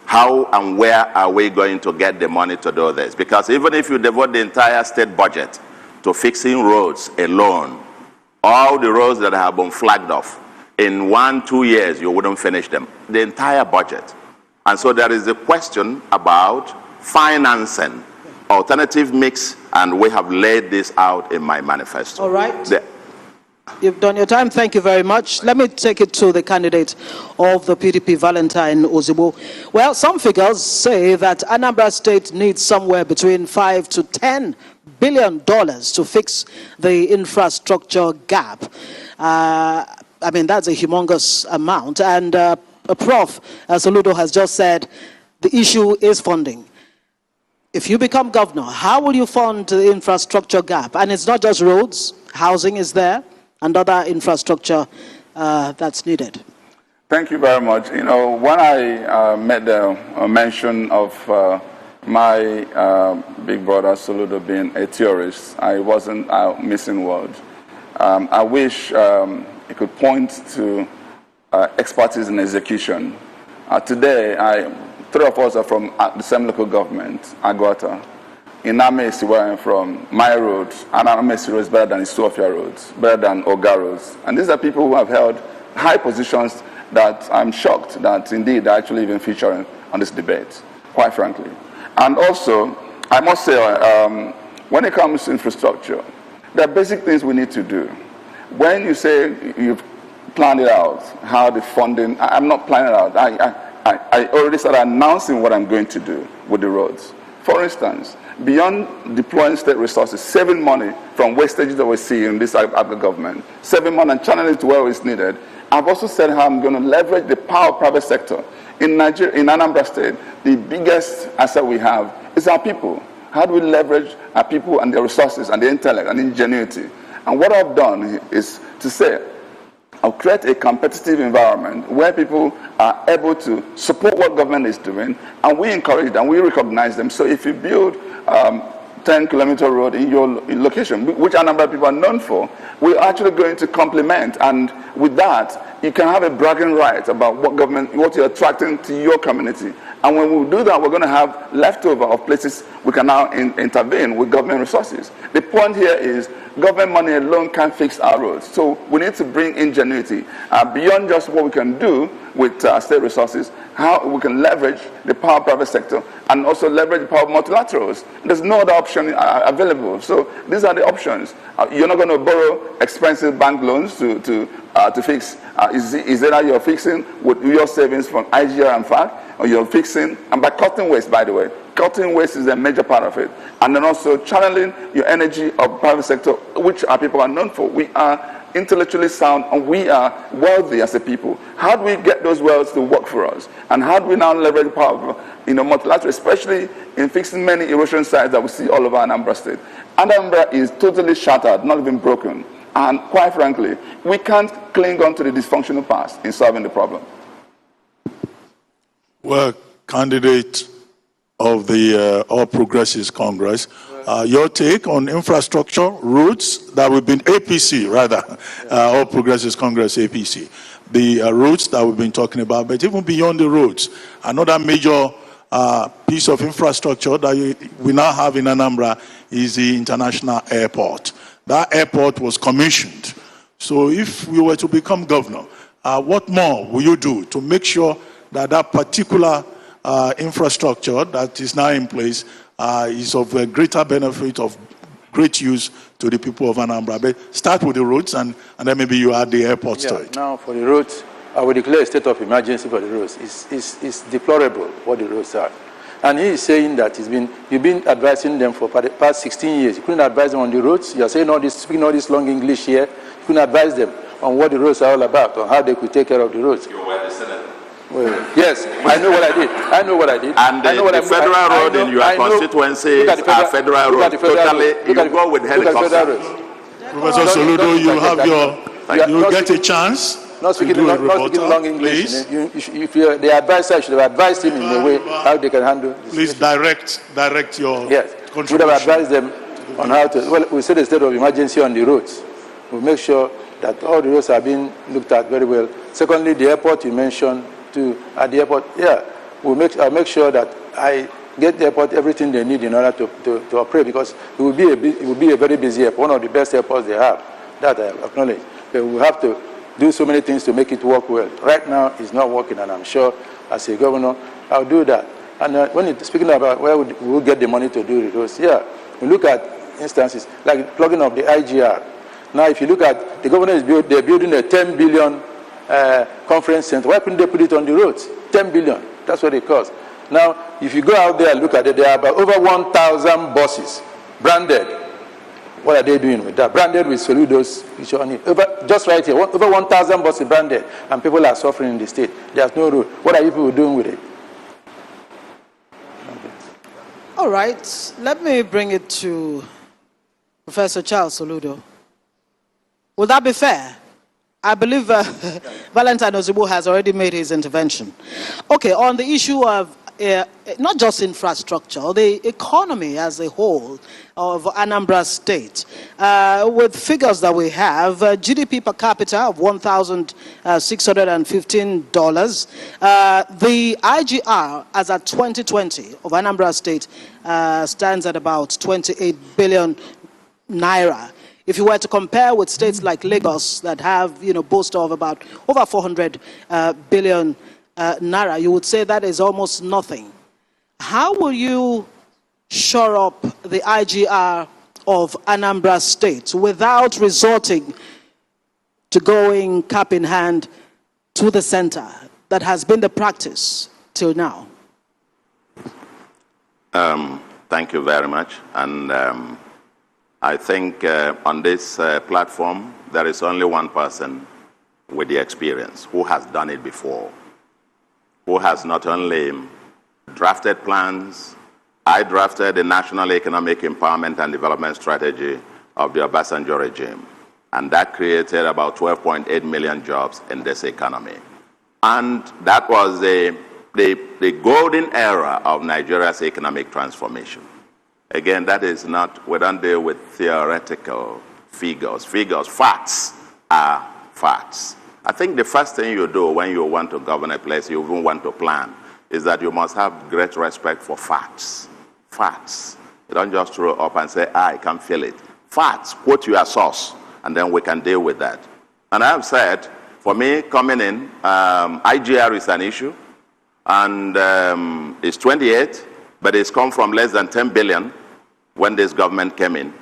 Speaker 4: How and where are we going to get the money to do this? Because even if you devote the entire state budget to fixing roads alone, all the roads that have been flagged off in 1-2 years, you wouldn't finish them, the entire budget. And so there is a question about financing, alternative mix, and we have laid this out in my manifesto.
Speaker 2: All right. You've done your time. Thank you very much. Let me take it to the candidate of the PDP, Valentine Ozigbo. Well, some figures say that Anambra State needs somewhere between $5 to $10 billion to fix the infrastructure gap. I mean, that's a humongous amount. And Prof. Soludo has just said the issue is funding. If you become governor, how will you fund the infrastructure gap? And it's not just roads, housing is there, and other infrastructure that's needed.
Speaker 5: Thank you very much. You know, when I made the mention of my big brother Soludo being a tourist, I wasn't missing word. I wish he could point to expertise in execution. Today, 3 of us are from the same local government, Agwata. In Amesi, where I'm from, my road, and Amesi road is better than Isofia roads, better than Oga roads. And these are people who have held high positions that I'm shocked that indeed they're actually even featuring on this debate, quite frankly. And also, I must say, when it comes to infrastructure, there are basic things we need to do. When you say you've planned it out, how the funding, I'm not planning it out. I already started announcing what I'm going to do with the roads. For instance, beyond deploying state resources, saving money from wastages that we see in this government, saving money and channeling it to where it's needed, I've also said how I'm going to leverage the power of private sector. In Nigeria, in Anambra State, the biggest asset we have is our people. How do we leverage our people and their resources and their intellect and ingenuity? And what I've done is to say, I'll create a competitive environment where people are able to support what government is doing, and we encourage them, we recognize them. So if you build 10-kilometer road in your location, which Anambra people are known for, we're actually going to complement, and with that, you can have a bragging right about what you're attracting to your community. And when we do that, we're going to have leftover of places we can now intervene with government resources. The point here is government money alone can't fix our roads. So we need to bring ingenuity beyond just what we can do with state resources, how we can leverage the power of private sector and also leverage the power of multilaterals. There's no other option available. So these are the options. You're not going to borrow expensive bank loans to fix. Is it that you're fixing with your savings from IGR and FAC, or you're fixing, and by cutting waste, by the way. Cutting waste is a major part of it. And then also channeling your energy of private sector, which our people are known for. We are intellectually sound and we are wealthy as a people. How do we get those wealth to work for us? And how do we now leverage the power of multilateral, especially in fixing many erosion sites that we see all over Anambra State? Anambra is totally shattered, not even broken. And quite frankly, we can't cling on to the dysfunctional past in solving the problem.
Speaker 1: Well, candidate of the All Progressives Congress, your take on infrastructure, routes that we've been APC, rather, All Progressives Congress APC, the routes that we've been talking about, but even beyond the roads, another major piece of infrastructure that we now have in Anambra is the international airport. That airport was commissioned. So if we were to become governor, what more will you do to make sure that that particular infrastructure that is now in place is of a greater benefit, of great use to the people of Anambra? But start with the roads, and then maybe you add the airports to it.
Speaker 3: Now, for the roads, I will declare a state of emergency for the roads. It's deplorable what the roads are. And he is saying that you've been advising them for the past 16 years. You couldn't advise them on the roads. You are saying speaking all this long English here. You couldn't advise them on what the roads are all about, or how they could take care of the roads.
Speaker 4: You were the senator.
Speaker 3: Well, yes, I know what I did. I know what I did.
Speaker 4: And the federal road in your constituency are federal roads. Totally, you go with helicopters.
Speaker 1: Professor Soludo, you get a chance.
Speaker 3: Not speaking long English. If you're the advisor, you should have advised him in a way how they can handle this.
Speaker 1: Please direct your contribution.
Speaker 3: We would have advised them on how to. Well, we set a state of emergency on the roads. We'll make sure that all the roads are being looked at very well. Secondly, the airport you mentioned at the airport. Yeah, I'll make sure that I get the airport everything they need in order to operate, because it will be a very busy airport, one of the best airports they have. That I acknowledge. But we have to do so many things to make it work well. Right now, it's not working, and I'm sure as a governor, I'll do that. And when you're speaking about where we will get the money to do it, because, yeah, we look at instances like plugging up the IGR. Now, if you look at the governor they're building a 10 billion conference center. Why couldn't they put it on the roads? 10 billion. That's what it costs. Now, if you go out there and look at it, there are about over 1,000 buses branded. What are they doing with that? Branded with Soludo's picture on it. Just right here, over 1,000 buses branded, and people are suffering in the state. There's no road. What are you people doing with it? Okay.
Speaker 2: All right. Let me bring it to Professor Charles Soludo. Would that be fair? I believe Valentine Ozigbo has already made his intervention. Okay, on the issue of not just infrastructure, the economy as a whole of Anambra State, with figures that we have, GDP per capita of $1,615. The IGR as at 2020 of Anambra State stands at about 28 billion naira. If you were to compare with states like Lagos that have, boast of about over 400 billion naira, you would say that is almost nothing. How will you shore up the IGR of Anambra State without resorting to going cap in hand to the center that has been the practice till now?
Speaker 4: Thank you very much. And I think on this platform, there is only one person with the experience who has done it before, who has not only drafted plans. I drafted the National Economic Empowerment and Development Strategy of the Obasanjo regime, and that created about 12.8 million jobs in this economy. And that was the golden era of Nigeria's economic transformation. Again, that is not, we don't deal with theoretical figures. Facts are facts. I think the first thing you do when you want to govern a place, you even want to plan, is that you must have great respect for facts. Facts. You don't just throw up and say, I can feel it. Facts, quote your source, and then we can deal with that. And I have said, for me, coming in, IGR is an issue, and it's 28, but it's come from less than 10 billion when this government came in.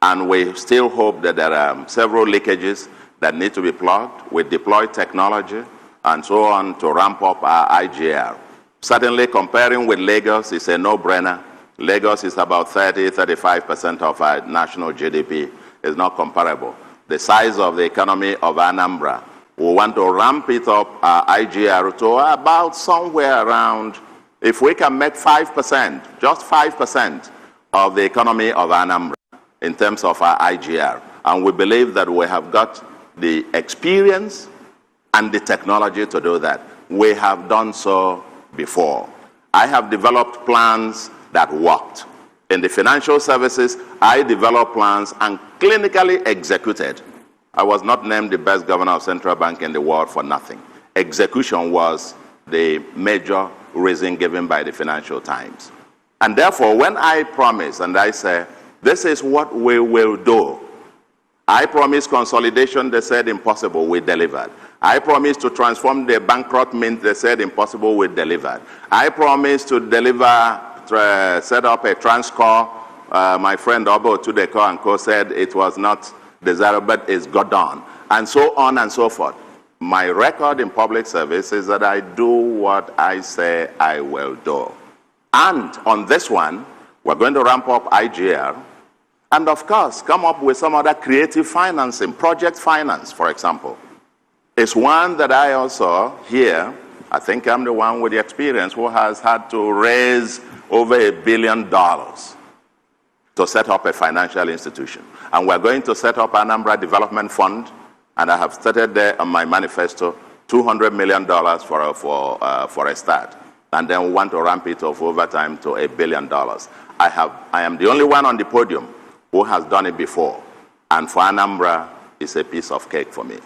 Speaker 4: And we still hope that there are several leakages that need to be plugged. We deploy technology and so on to ramp up our IGR. Certainly comparing with Lagos is a no-brainer. Lagos is about 30-35% of our national GDP. It's not comparable. The size of the economy of Anambra, we want to ramp it up, our IGR, to about somewhere around, if we can make 5%, just 5% of the economy of Anambra in terms of our IGR. And we believe that we have got the experience and the technology to do that. We have done so before. I have developed plans that worked. In the financial services, I developed plans and clinically executed. I was not named the best governor of central bank in the world for nothing. Execution was the major reason given by the Financial Times. And therefore, when I promise and I say, this is what we will do, I promised consolidation, they said impossible, we delivered. I promised to transform the bankrupt mint, they said impossible, we delivered. I promised to deliver, set up a transcore. My friend Obo Tudeko and Co said it was not desirable, but it's got done. And so on and so forth. My record in public service is that I do what I say I will do. And on this one, we're going to ramp up IGR. And of course, come up with some other creative financing, project finance, for example. It's one that I also here, I think I'm the one with the experience who has had to raise over $1 billion to set up a financial institution. And we're going to set up Anambra Development Fund, and I have stated there on my manifesto, $200 million for a start. And then we want to ramp it up over time to $1 billion. I am the only one on the podium who has done it before. And for Anambra, it's a piece of cake for me.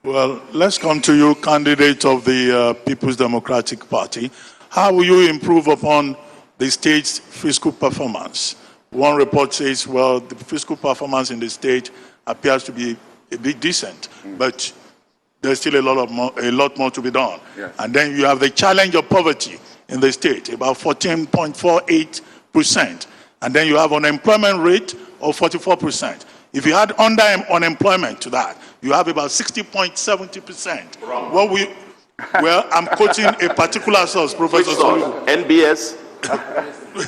Speaker 1: Well, let's come to you, candidate of the People's Democratic Party. How will you improve upon the state's fiscal performance? One report says, well, the fiscal performance in the state appears to be a bit decent, but there's still a lot more to be done.
Speaker 5: Yes.
Speaker 1: And then you have the challenge of poverty in the state, about 14.48%. And then you have unemployment rate of 44%. If you add under unemployment to that, you have about 60.70%.
Speaker 4: Wrong.
Speaker 1: Well, I'm quoting a particular source, Professor Soludo.
Speaker 4: NBS,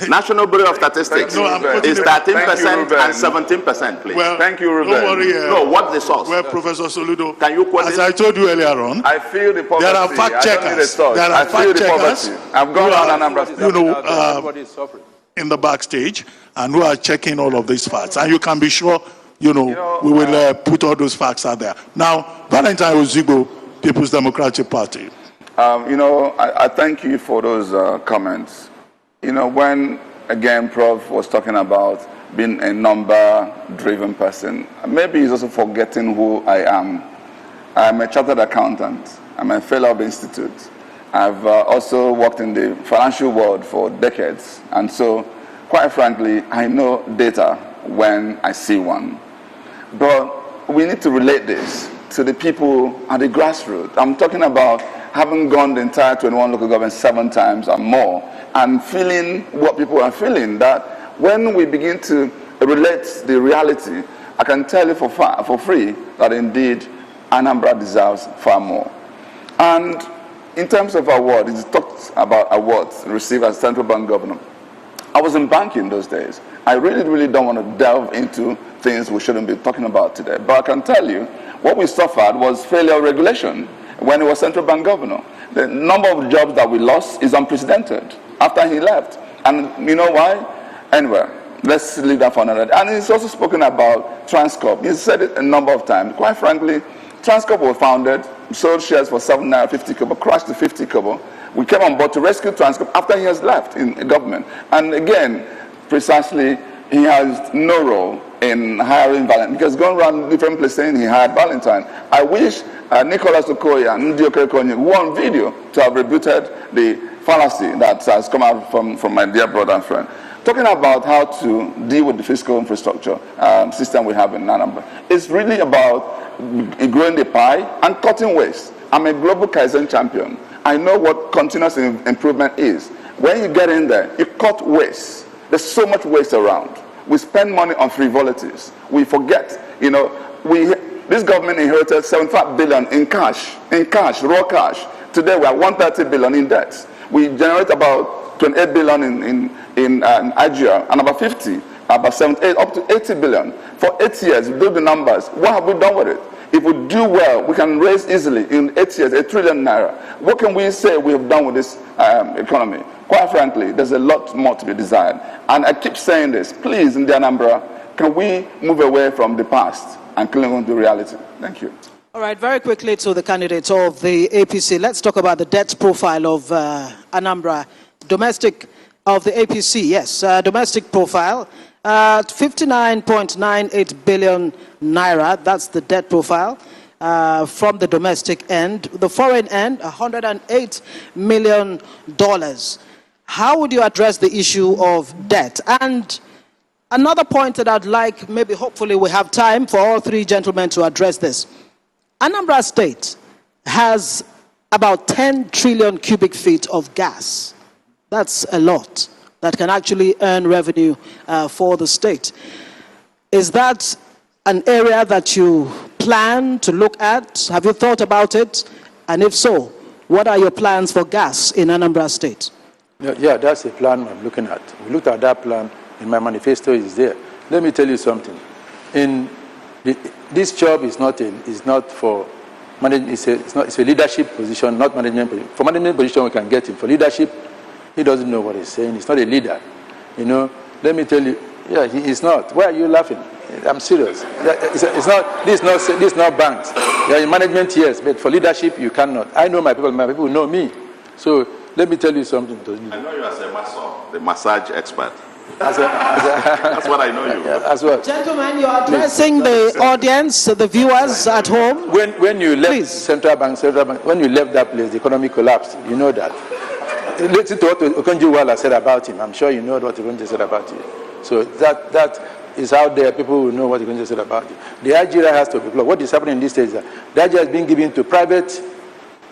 Speaker 4: National Bureau of Statistics,
Speaker 1: No, I'm quoting
Speaker 4: is
Speaker 1: a-
Speaker 4: 13% and 17%, please.
Speaker 1: Well,
Speaker 5: Thank you, Ruben.
Speaker 1: Don't worry.
Speaker 4: No, what's the source?
Speaker 1: Well, Professor Soludo,
Speaker 4: Can you quote
Speaker 1: as
Speaker 4: it?
Speaker 1: I told you earlier on,
Speaker 5: I feel the poverty.
Speaker 1: there are fact
Speaker 5: I don't need a
Speaker 1: checkers.
Speaker 5: source.
Speaker 1: There are
Speaker 5: I feel
Speaker 1: fact
Speaker 5: the
Speaker 1: checkers.
Speaker 5: poverty. I've gone
Speaker 1: who
Speaker 5: on
Speaker 1: are,
Speaker 5: Anambra State.
Speaker 1: you know,
Speaker 3: Everybody is suffering.
Speaker 1: in the backstage and who are checking all of these facts. And you can be sure, we will put all those facts out there. Now, Valentine Ozigbo, People's Democratic Party.
Speaker 5: I thank you for those comments. When, again, Prof was talking about being a number-driven person, maybe he's also forgetting who I am. I'm a chartered accountant. I'm a fellow of the Institute. I've also worked in the financial world for decades. And so, quite frankly, I know data when I see one. But we need to relate this to the people at the grassroots. I'm talking about having gone the entire 21 local governments 7 times and more, and feeling what people are feeling, that when we begin to relate the reality, I can tell you for free that indeed Anambra deserves far more. And in terms of awards, it talks about awards received as central bank governor. I was in banking those days. I really don't want to delve into things we shouldn't be talking about today. But I can tell you, what we suffered was failure of regulation when he was central bank governor. The number of jobs that we lost is unprecedented after he left. And you know why? Anyway, let's leave that for another day. And he's also spoken about Transcorp. He said it a number of times. Quite frankly, Transcorp was founded, sold shares for 7 naira 50 kobo, crashed to 50 kobo. We came on board to rescue Transcorp after he has left in government. And again, precisely, he has no role in hiring Valentine, because going around different places saying he hired Valentine. I wish Nicholas Okoye and Ndi Okerekonye won video to have rebutted the fallacy that has come out from my dear brother and friend. Talking about how to deal with the fiscal infrastructure system we have in Anambra. It's really about growing the pie and cutting waste. I'm a global Kaizen champion. I know what continuous improvement is. When you get in there, you cut waste. There's so much waste around. We spend money on frivolities. We forget, this government inherited 75 billion in cash, raw cash. Today we are 130 billion in debt. We generate about 28 billion in Nigeria, and about 50, about 78, up to 80 billion. For 8 years, do the numbers. What have we done with it? If we do well, we can raise easily in 8 years 1 trillion naira. What can we say we have done with this economy? Quite frankly, there's a lot more to be desired. And I keep saying this, please, in the Anambra, can we move away from the past and cling on to reality? Thank you.
Speaker 2: All right, very quickly to the candidates of the APC. Let's talk about the debt profile of Anambra. Domestic of the APC, yes, domestic profile. 59.98 billion naira, that's the debt profile from the domestic end. The foreign end, $108 million. How would you address the issue of debt? And another point that I'd like, maybe hopefully we have time for all 3 gentlemen to address this. Anambra State has about 10 trillion cubic feet of gas. That's a lot that can actually earn revenue for the state. Is that an area that you plan to look at? Have you thought about it? And if so, what are your plans for gas in Anambra State?
Speaker 3: Yeah, that's a plan I'm looking at. We looked at that plan in my manifesto. Is there. Let me tell you something. This job is not for management. It's a leadership position, not management position. For management position, we can get him. For leadership, he doesn't know what he's saying. He's not a leader. Let me tell you. Yeah, he is not. Why are you laughing? I'm serious. This is not banks. Yeah, in management, yes, but for leadership, you cannot. I know my people know me. So let me tell you something.
Speaker 4: I know you as a masseur, the massage expert.
Speaker 3: That's
Speaker 4: what I know you.
Speaker 3: As well.
Speaker 2: Gentlemen, you're addressing the audience, the viewers at home.
Speaker 3: When you left Central Bank, when you left that place, the economy collapsed. You know that. Listen to what Okonjo-Iweala said about him. I'm sure you know what Okonjo said about him. So that is out there, people will know what you're going to say about it. The IGRA has to be blocked. What is happening in this state is that the IGRA is being given to private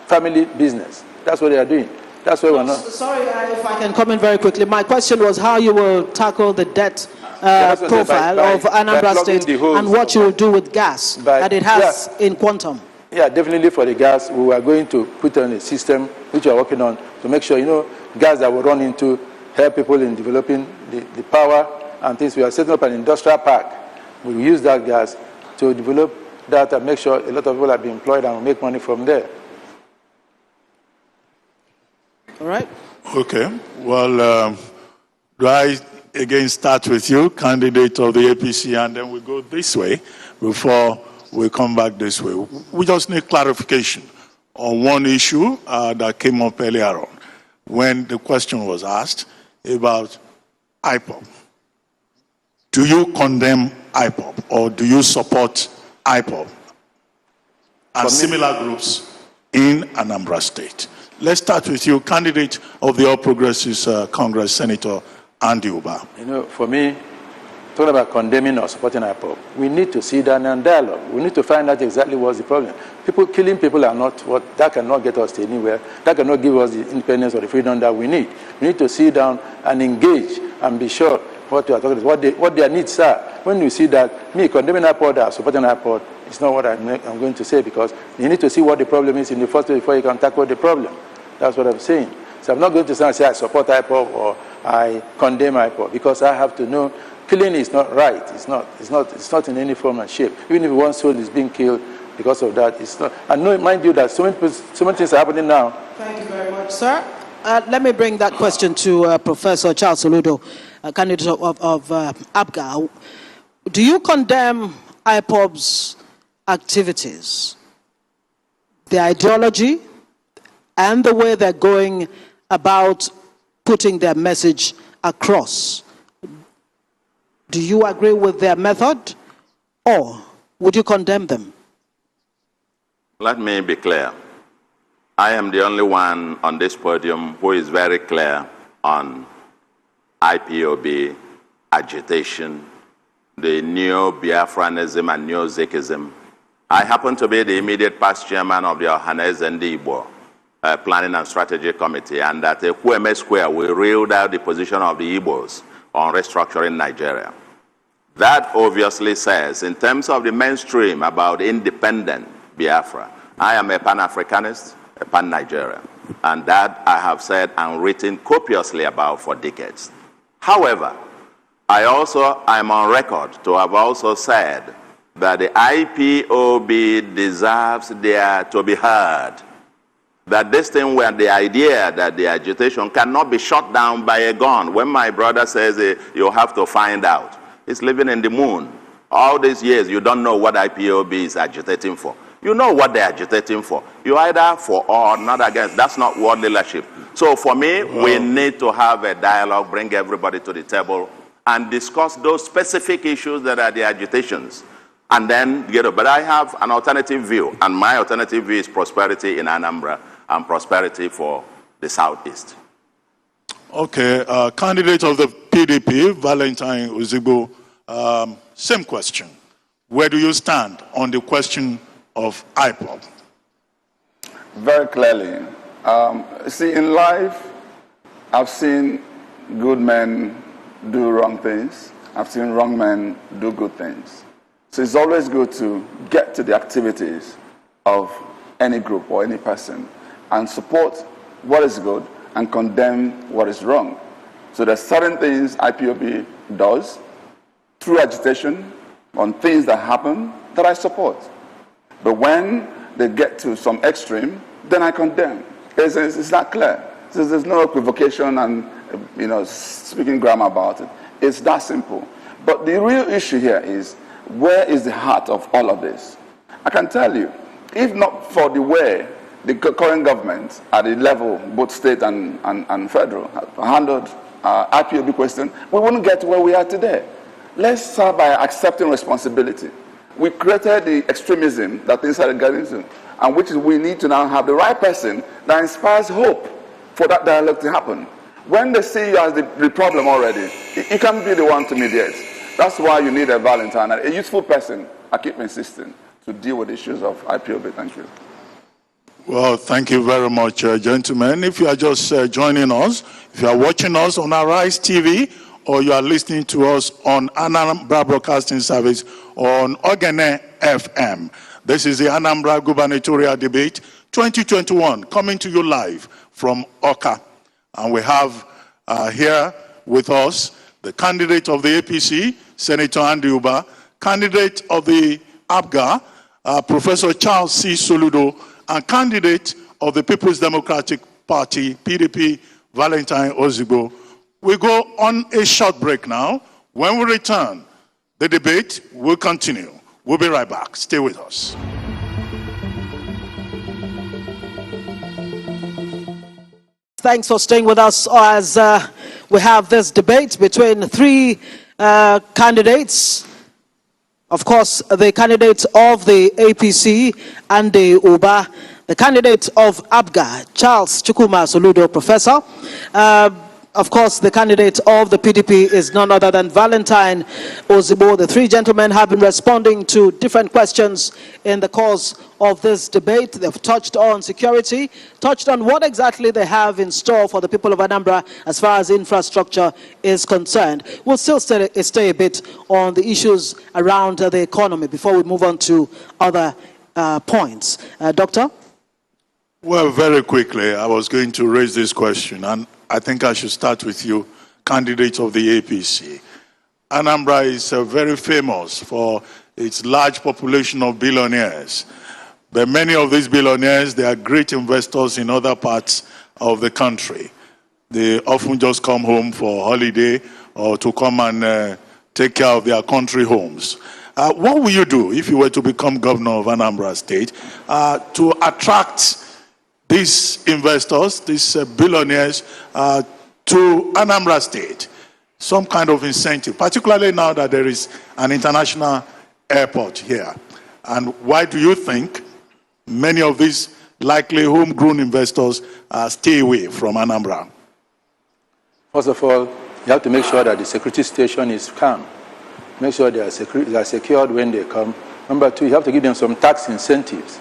Speaker 3: family business. That's what they are doing. That's why we're not.
Speaker 2: Sorry, if I can comment very quickly. My question was how you will tackle the debt profile of Anambra State and what you will do with gas that it has in quantum.
Speaker 3: Yeah, definitely for the gas, we are going to put on a system which we are working on to make sure, gas that will run into help people in developing the power and things. We are setting up an industrial park. We will use that gas to develop that and make sure a lot of people are being employed and will make money from there.
Speaker 2: All right.
Speaker 1: Okay. Well, do I again start with you, candidate of the APC, and then we go this way before we come back this way? We just need clarification on one issue that came up earlier on when the question was asked about IPOB. Do you condemn IPOB or do you support IPOB and similar groups in Anambra State? Let's start with you, candidate of the All Progressives Congress, Senator Andy Uba.
Speaker 3: For me, talking about condemning or supporting IPOB, we need to sit down and dialogue. We need to find out exactly what's the problem. Killing people are not that cannot get us to anywhere. That cannot give us the independence or the freedom that we need. We need to sit down and engage and be sure what we are talking about, what their needs are. When you see that, me condemning IPOB or supporting IPOB, it's not what I'm going to say, because you need to see what the problem is in the first place before you can tackle the problem. That's what I'm saying. So I'm not going to say I support IPOB or I condemn IPOB, because I have to know killing is not right. It's not in any form and shape. Even if one soul is being killed because of that, it's not. And mind you that so many things are happening now.
Speaker 2: Thank you very much, sir. Let me bring that question to Professor Charles Oludo, candidate of APGA. Do you condemn IPOB's activities, the ideology, and the way they're going about putting their message across? Do you agree with their method, or would you condemn them?
Speaker 4: Let me be clear. I am the only one on this podium who is very clear on IPOB agitation, the neo-Biafranism and neo-Zekism. I happen to be the immediate past chairman of the Ohaneze Ndigbo Planning and Strategy Committee, and at Kweme Square, we reeled out the position of the Igbos on restructuring Nigeria. That obviously says, in terms of the mainstream about independent Biafra, I am a Pan-Africanist, a Pan-Nigerian, and that I have said and written copiously about for decades. However, I am on record to have also said that the IPOB deserves to be heard. That this thing where the idea that the agitation cannot be shot down by a gun. When my brother says you have to find out, he's living in the moon. All these years, you don't know what IPOB is agitating for. You know what they're agitating for. You're either for or not against. That's not world leadership. So for me, we need to have a dialogue, bring everybody to the table, and discuss those specific issues that are the agitations. And then get it. But I have an alternative view, and my alternative view is prosperity in Anambra and prosperity for the Southeast.
Speaker 1: Okay, candidate of the PDP, Valentine Uzigbo, same question. Where do you stand on the question of IPOB?
Speaker 5: Very clearly. See, in life, I've seen good men do wrong things. I've seen wrong men do good things. So it's always good to get to the activities of any group or any person and support what is good and condemn what is wrong. So there's certain things IPOB does through agitation on things that happen that I support. But when they get to some extreme, then I condemn. It's not clear. So there's no equivocation and speaking grammar about it. It's that simple. But the real issue here is, where is the heart of all of this? I can tell you, if not for the way the current government at the level, both state and federal, handled IPOB question, we wouldn't get to where we are today. Let's start by accepting responsibility. We created the extremism that things started getting into, and which is we need to now have the right person that inspires hope for that dialogue to happen. When they see you as the problem already, you can't be the one to mediate. That's why you need a Valentine, a useful person, I keep insisting, to deal with issues of IPOB. Thank you.
Speaker 1: Well, thank you very much, gentlemen. If you are just joining us, if you are watching us on Arise TV, or you are listening to us on Anambra Broadcasting Service or on Ogene FM, this is the Anambra Gubernatorial Debate 2021, coming to you live from Oka. And we have here with us the candidate of the APC, Senator Andy Uba, candidate of the ABGA, Professor Charles C. Soludo, and candidate of the People's Democratic Party, PDP, Valentine Ozigbo. We go on a short break now. When we return, the debate will continue. We'll be right back. Stay with us.
Speaker 2: Thanks for staying with us as we have this debate between three candidates. Of course, the candidate of the APC, Andy Uba, the candidate of ABGA, Charles Chukwuma Soludo, Professor. Of course, the candidate of the PDP is none other than Valentine Ozigbo. The three gentlemen have been responding to different questions in the course of this debate. They've touched on security, touched on what exactly they have in store for the people of Anambra as far as infrastructure is concerned. We'll still stay a bit on the issues around the economy before we move on to other points. Doctor?
Speaker 1: Well, very quickly, I was going to raise this question, and I think I should start with you, candidate of the APC. Anambra is very famous for its large population of billionaires. But many of these billionaires, they are great investors in other parts of the country. They often just come home for holiday or to come and take care of their country homes. What will you do if you were to become governor of Anambra State to attract these investors, these billionaires, to Anambra State? Some kind of incentive, particularly now that there is an international airport here. And why do you think many of these likely homegrown investors stay away from Anambra?
Speaker 3: First of all, you have to make sure that the security station is calm. Make sure they are secured when they come. Number two, you have to give them some tax incentives,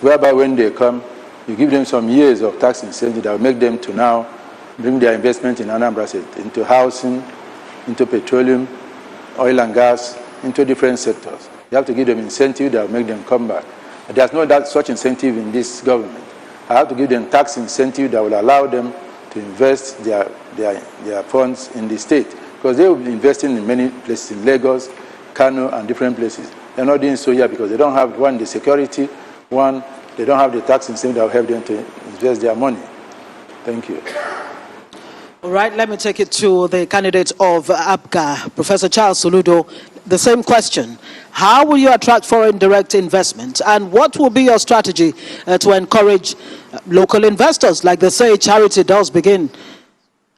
Speaker 3: whereby when they come, you give them some years of tax incentive that will make them to now bring their investment in Anambra State into housing, into petroleum, oil and gas, into different sectors. You have to give them incentive that will make them come back. But there's no such incentive in this government. I have to give them tax incentive that will allow them to invest their funds in the state, because they will be investing in many places, in Lagos, Kano, and different places. They're not doing so here because they don't have, one, the security, one, they don't have the tax incentive that will help them to invest their money. Thank you.
Speaker 2: All right, let me take it to the candidate of ABGA, Professor Charles Soludo. The same question. How will you attract foreign direct investment? And what will be your strategy to encourage local investors? Like they say, charity does begin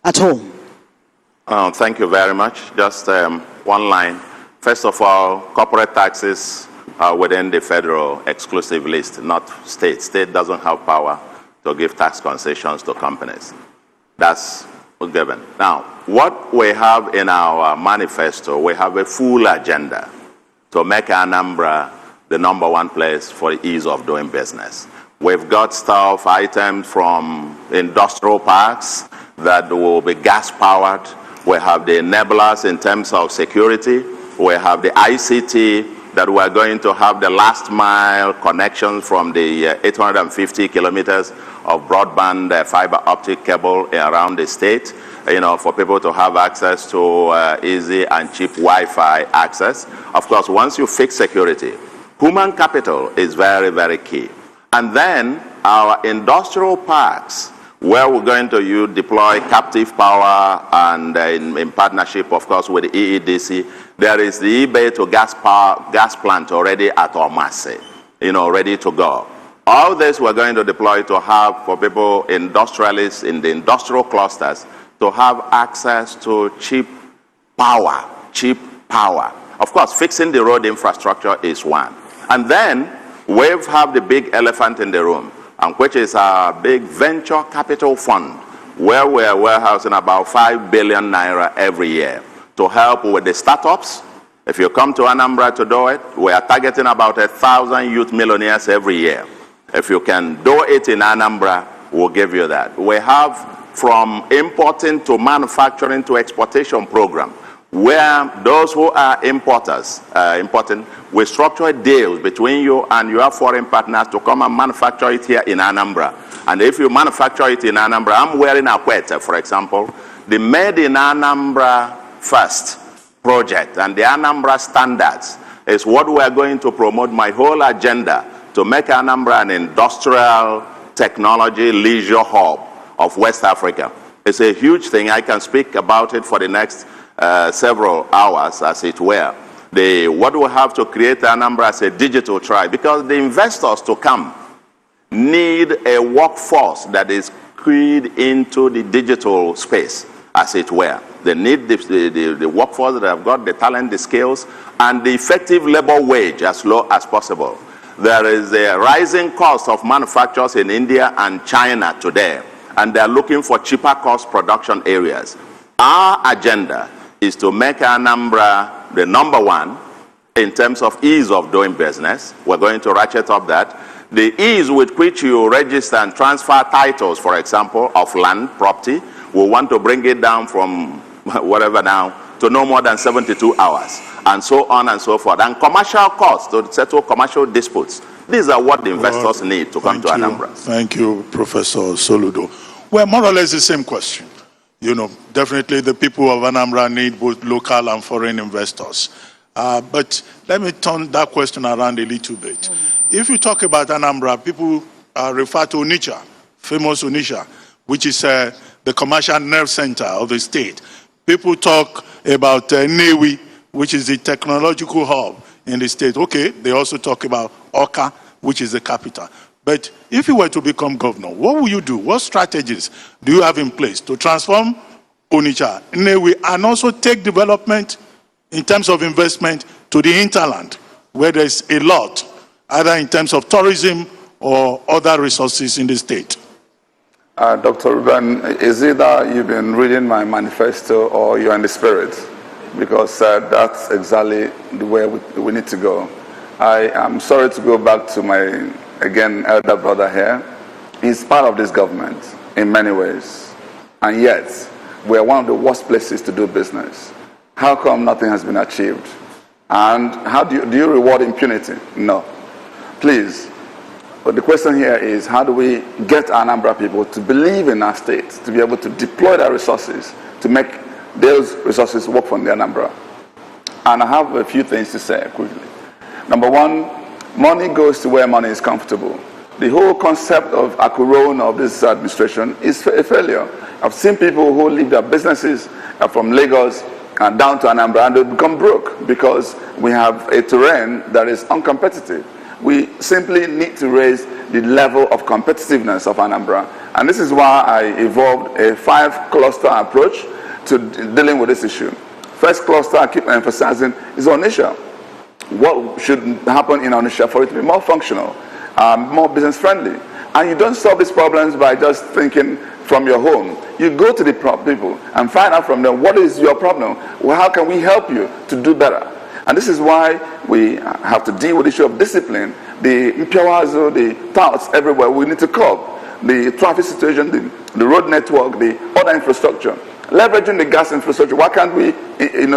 Speaker 2: at home.
Speaker 4: Thank you very much. Just one line. First of all, corporate taxes are within the federal exclusive list, not state. State doesn't have power to give tax concessions to companies. That's given. Now, what we have in our manifesto, we have a full agenda to make Anambra the #1 place for the ease of doing business. We've got stuff, items from industrial parks that will be gas-powered. We have the enablers in terms of security. We have the ICT that we're going to have the last mile connection from the 850 kilometers of broadband fiber optic cable around the state, for people to have access to easy and cheap Wi-Fi access. Of course, once you fix security, human capital is very, very key. And then our industrial parks, where we're going to deploy captive power and in partnership, of course, with the EEDC, there is the eBay to gas plant already at Omase, ready to go. All this we're going to deploy to have for people, industrialists in the industrial clusters, to have access to cheap power. Of course, fixing the road infrastructure is one. And then we have the big elephant in the room, and which is our big venture capital fund, where we are warehousing about 5 billion naira every year to help with the startups. If you come to Anambra to do it, we are targeting about 1,000 youth millionaires every year. If you can do it in Anambra, we'll give you that. We have from importing to manufacturing to exportation program, where those who are importers, we structure deals between you and your foreign partners to come and manufacture it here in Anambra. And if you manufacture it in Anambra, I'm wearing a Whatapp, for example, the Made in Anambra First project and the Anambra standards is what we are going to promote my whole agenda to make Anambra an industrial technology leisure hub of West Africa. It's a huge thing. I can speak about it for the next several hours, as it were. What we have to create Anambra as a digital tribe, because the investors to come need a workforce that is keyed into the digital space, as it were. They need the workforce that have got the talent, the skills, and the effective labor wage as low as possible. There is a rising cost of manufacturers in India and China today, and they're looking for cheaper cost production areas. Our agenda is to make Anambra the #1 in terms of ease of doing business. We're going to ratchet up that. The ease with which you register and transfer titles, for example, of land, property, we want to bring it down from whatever now to no more than 72 hours, and so on and so forth. And commercial costs to settle commercial disputes. These are what the investors need to come to Anambra.
Speaker 1: Thank you, Professor Soludo. Well, more or less the same question. You know, definitely the people of Anambra need both local and foreign investors. But let me turn that question around a little bit. If you talk about Anambra, people refer to Onitsha, famous Onitsha, which is the commercial nerve center of the state. People talk about Nnewi, which is the technological hub in the state. Okay, they also talk about Awka, which is the capital. But if you were to become governor, what will you do? What strategies do you have in place to transform Onitsha, Nnewi, and also take development in terms of investment to the hinterland, where there's a lot, either in terms of tourism or other resources in the state?
Speaker 5: Dr. Ruben, is it that you've been reading my manifesto or you're in the spirit? Because that's exactly the way we need to go. I am sorry to go back to my, again, elder brother here. He's part of this government in many ways. And yet, we're one of the worst places to do business. How come nothing has been achieved? And how do you reward impunity? No. Please. But the question here is, how do we get Anambra people to believe in our state, to be able to deploy their resources, to make those resources work for the Anambra? And I have a few things to say quickly. Number one, money goes to where money is comfortable. The whole concept of Akuron of this administration is a failure. I've seen people who leave their businesses from Lagos and down to Anambra and they become broke because we have a terrain that is uncompetitive. We simply need to raise the level of competitiveness of Anambra. And this is why I evolved a 5-cluster approach to dealing with this issue. First cluster, I keep emphasizing, is Onitsha. What should happen in Onitsha for it to be more functional, more business friendly? And you don't solve these problems by just thinking from your home. You go to the people and find out from them, what is your problem? Well, how can we help you to do better? And this is why we have to deal with the issue of discipline, the imperialism, the touts everywhere. We need to curb the traffic situation, the road network, the other infrastructure. Leveraging the gas infrastructure, why can't we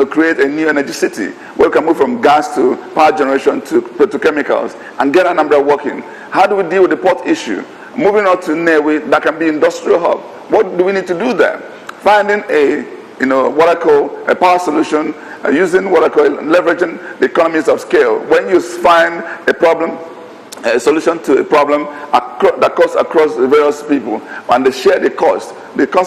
Speaker 5: create a new energy city where we can move from gas to power generation to petrochemicals and get Anambra working? How do we deal with the port issue? Moving on to Nnewi, that can be industrial hub. What do we need to do there? Finding what I call a power solution, using what I call leveraging the economies of scale. When you find a problem, a solution to a problem that cuts across the various people, and they share the cost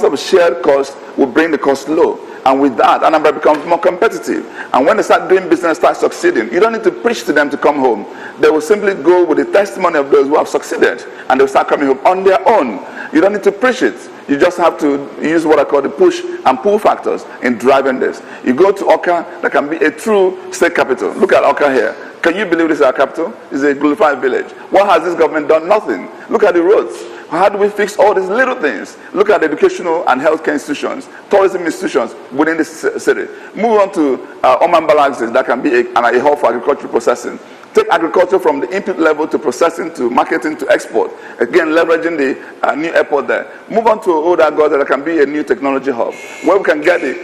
Speaker 5: of shared cost will bring the cost low. And with that, Anambra becomes more competitive. And when they start doing business, start succeeding, you don't need to preach to them to come home. They will simply go with the testimony of those who have succeeded, and they'll start coming home on their own. You don't need to preach it. You just have to use what I call the push and pull factors in driving this. You go to Awka, that can be a true state capital. Look at Awka here. Can you believe this is our capital? It's a glorified village. What has this government done? Nothing. Look at the roads. How do we fix all these little things? Look at educational and healthcare institutions, tourism institutions within the city. Move on to Anambra axis that can be a hub for agricultural processing. Take agriculture from the input level to processing to marketing to export. Again, leveraging the new airport there. Move on to Odagoda that can be a new technology hub where we can get it.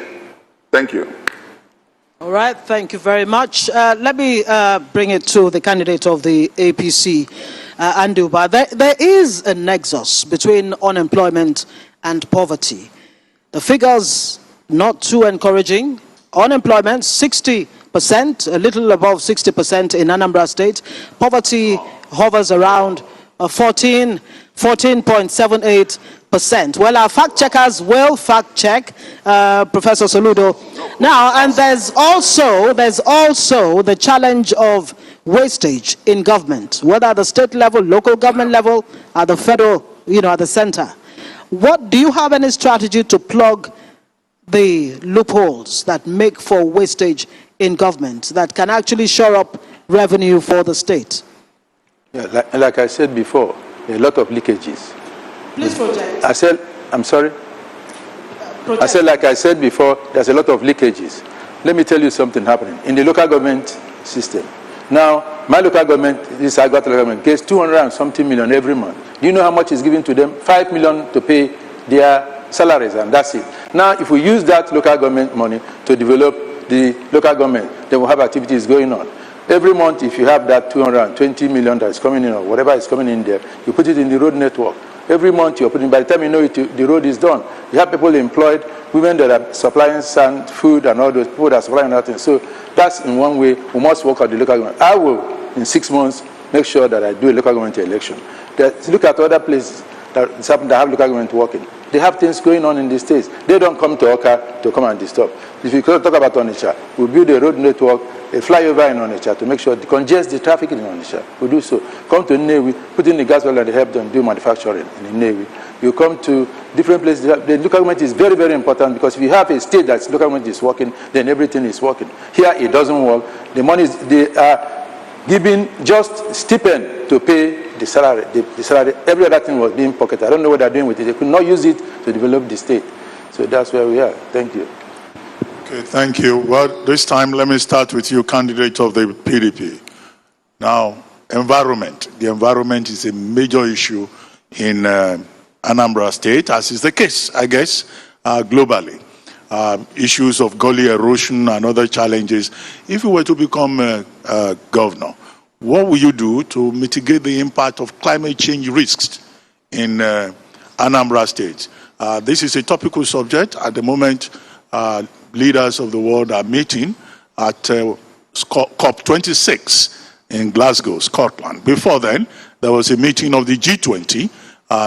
Speaker 5: Thank you.
Speaker 2: All right, thank you very much. Let me bring it to the candidate of the APC, Anduba. There is a nexus between unemployment and poverty. The figures not too encouraging. Unemployment 60%, a little above 60% in Anambra State. Poverty hovers around 14.78%. Well, our fact checkers will fact check, Professor Soludo. Now, and there's also the challenge of wastage in government, whether at the state level, local government level, at the federal, at the center. What do you have any strategy to plug the loopholes that make for wastage in government that can actually shore up revenue for the state?
Speaker 3: Yeah, like I said before, a lot of leakages.
Speaker 2: Please project.
Speaker 3: I'm sorry?
Speaker 2: Project.
Speaker 3: I said, like I said before, there's a lot of leakages. Let me tell you something happening in the local government system. Now, my local government, this Agwata local government, gets 200 and something million every month. Do you know how much is given to them? 5 million to pay their salaries, and that's it. Now, if we use that local government money to develop the local government, then we'll have activities going on. Every month, if you have that 220 million that is coming in, or whatever is coming in there, you put it in the road network. Every month you're putting, by the time you know it, the road is done. You have people employed, women that are supplying sand, food, and all those people that are supplying nothing. So that's in one way, we must work at the local government. I will, in 6 months, make sure that I do a local government election. Look at other places that have local government working. They have things going on in the states. They don't come to Oka to come and disturb. If you talk about Onitsha, we'll build a road network, a flyover in Onitsha to make sure to congest the traffic in Onitsha. We'll do so. Come to Nnewi, put in the gas well and help them do manufacturing in Nnewi. You come to different places. The local government is very, very important because if you have a state that local government is working, then everything is working. Here it doesn't work. The money is, they are giving just stipend to pay the salary. The salary, every other thing was being pocketed. I don't know what they're doing with it. They could not use it to develop the state. So that's where we are. Thank you.
Speaker 1: Okay, thank you. Well, this time let me start with you, candidate of the PDP. Now, environment. The environment is a major issue in Anambra State, as is the case, I guess, globally. Issues of gully erosion and other challenges. If you were to become governor, what will you do to mitigate the impact of climate change risks in Anambra State? This is a topical subject. At the moment, leaders of the world are meeting at COP26 in Glasgow, Scotland. Before then, there was a meeting of the G20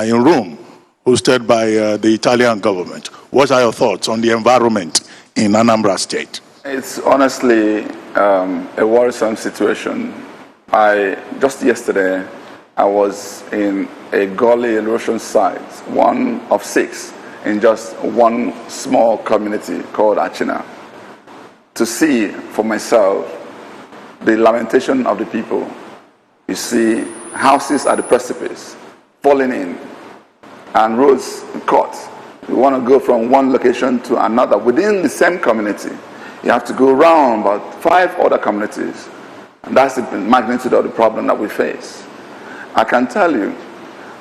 Speaker 1: in Rome, hosted by the Italian government. What are your thoughts on the environment in Anambra State?
Speaker 5: It's honestly a worrisome situation. Just yesterday, I was in a gully erosion site, one of 6, in just one small community called Achina, to see for myself the lamentation of the people. You see houses at the precipice, falling in, and roads cut. You want to go from one location to another within the same community. You have to go around about 5 other communities. And that's the magnitude of the problem that we face. I can tell you,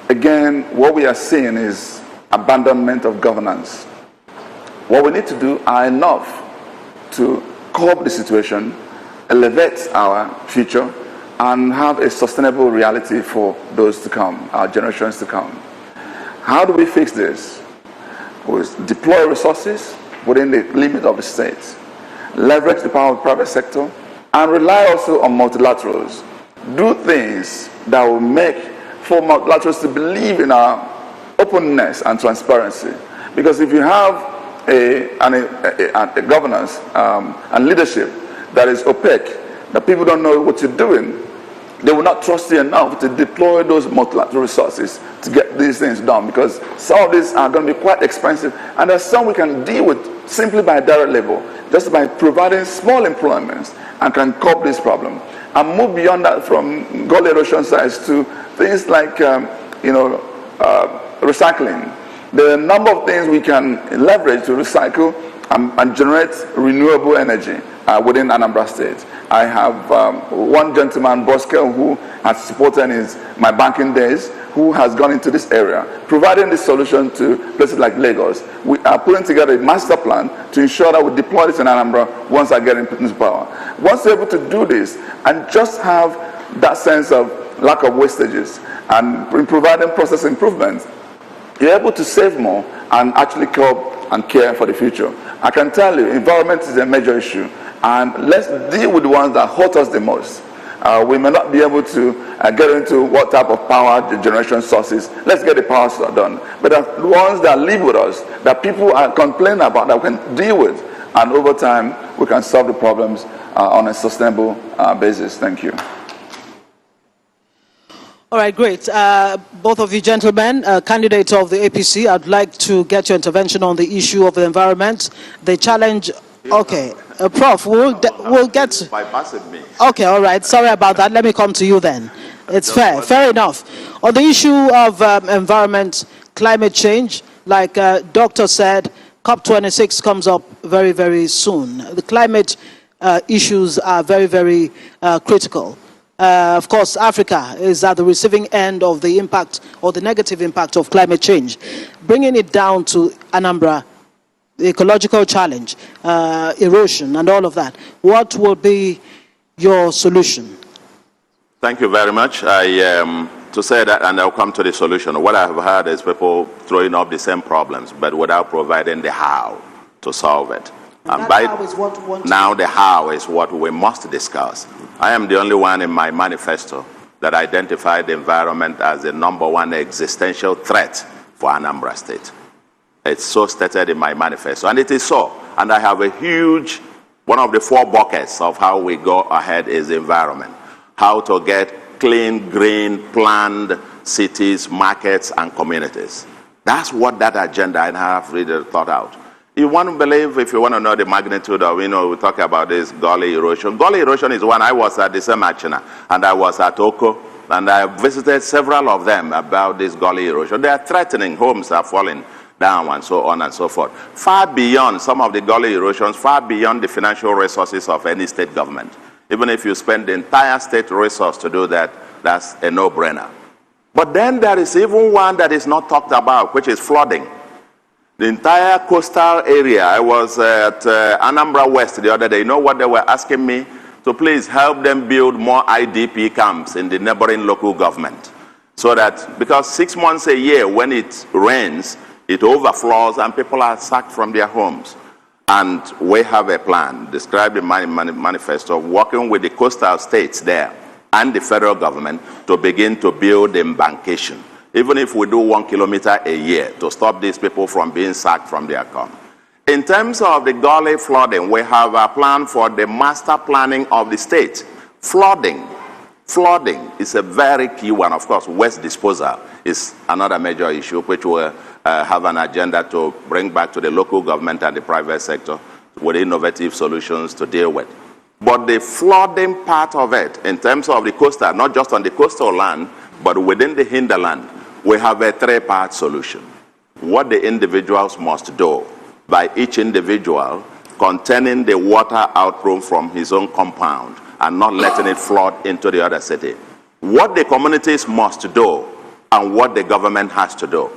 Speaker 5: again, what we are seeing is abandonment of governance. What we need to do are enough to curb the situation, elevate our future, and have a sustainable reality for those to come, our generations to come. How do we fix this? We deploy resources within the limit of the state, leverage the power of the private sector, and rely also on multilaterals. Do things that will make for multilaterals to believe in our openness and transparency. Because if you have a governance and leadership that is opaque, that people don't know what you're doing, they will not trust you enough to deploy those multilateral resources to get these things done, because some of these are going to be quite expensive, and there's some we can deal with simply by direct labor, just by providing small employments, and can curb this problem. And move beyond that from gully erosion sites to things like, recycling. There are a number of things we can leverage to recycle and generate renewable energy within Anambra State. I have one gentleman, Boskel, who has supported my banking days, who has gone into this area, providing this solution to places like Lagos. We are putting together a master plan to ensure that we deploy this in Anambra once I get into power. Once we're able to do this and just have that sense of lack of wastages and providing process improvements, you're able to save more and actually curb and care for the future. I can tell you, environment is a major issue, and let's deal with the ones that hurt us the most. We may not be able to get into what type of power generation sources. Let's get the power done. But the ones that live with us, that people are complaining about, that we can deal with, and over time, we can solve the problems on a sustainable basis. Thank you.
Speaker 2: All right, great. Both of you gentlemen, candidates of the APC, I'd like to get your intervention on the issue of the environment. The challenge, okay. Prof, we'll get to...
Speaker 4: Bypassing me.
Speaker 2: Okay, all right. Sorry about that. Let me come to you then. It's fair. Fair enough. On the issue of environment, climate change, like Doctor said, COP26 comes up very, very soon. The climate issues are very, very critical. Of course, Africa is at the receiving end of the impact or the negative impact of climate change. Bringing it down to Anambra, the ecological challenge, erosion, and all of that. What will be your solution?
Speaker 4: Thank you very much. To say that, and I'll come to the solution. What I have heard is people throwing up the same problems, but without providing the how to solve it. And now the how is what we must discuss. I am the only one in my manifesto that identified the environment as the #1 existential threat for Anambra State. It's so stated in my manifesto, and it is so. And I have a huge, one of the 4 buckets of how we go ahead is the environment. How to get clean, green, planned cities, markets, and communities. That's what that agenda I have really thought out. You want to believe, if you want to know the magnitude of, we talk about this gully erosion. Gully erosion is one. I was at the Semachina, and I was at Oko, and I visited several of them about this gully erosion. They are threatening, homes are falling down, and so on and so forth. Far beyond some of the gully erosions, far beyond the financial resources of any state government. Even if you spend the entire state resource to do that, that's a no-brainer. But then there is even one that is not talked about, which is flooding. The entire coastal area, I was at Anambra West the other day. You know what they were asking me? To please help them build more IDP camps in the neighboring local government. So that, because 6 months a year when it rains, it overflows and people are sacked from their homes. And we have a plan, described in my manifesto, working with the coastal states there and the federal government to begin to build embankation. Even if we do 1 kilometer a year to stop these people from being sacked from their home. In terms of the gully flooding, we have a plan for the master planning of the state. Flooding is a very key one. Of course, waste disposal is another major issue, which will have an agenda to bring back to the local government and the private sector with innovative solutions to deal with. But the flooding part of it, in terms of the coastal, not just on the coastal land, but within the hinterland, we have a 3-part solution. What the individuals must do by each individual containing the water outflow from his own compound and not letting it flood into the other city. What the communities must do and what the government has to do.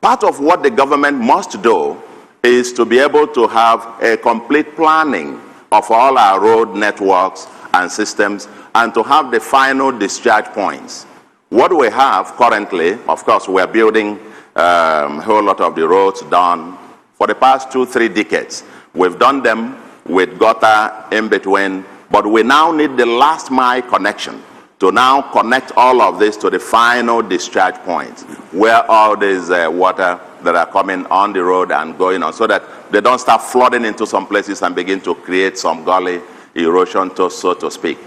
Speaker 4: Part of what the government must do is to be able to have a complete planning of all our road networks and systems and to have the final discharge points. What we have currently, of course, we're building a whole lot of the roads done for the past 2-3 decades. We've done them with gutter in between, but we now need the last mile connection to now connect all of this to the final discharge points where all this water that are coming on the road and going on so that they don't start flooding into some places and begin to create some gully erosion, so to speak.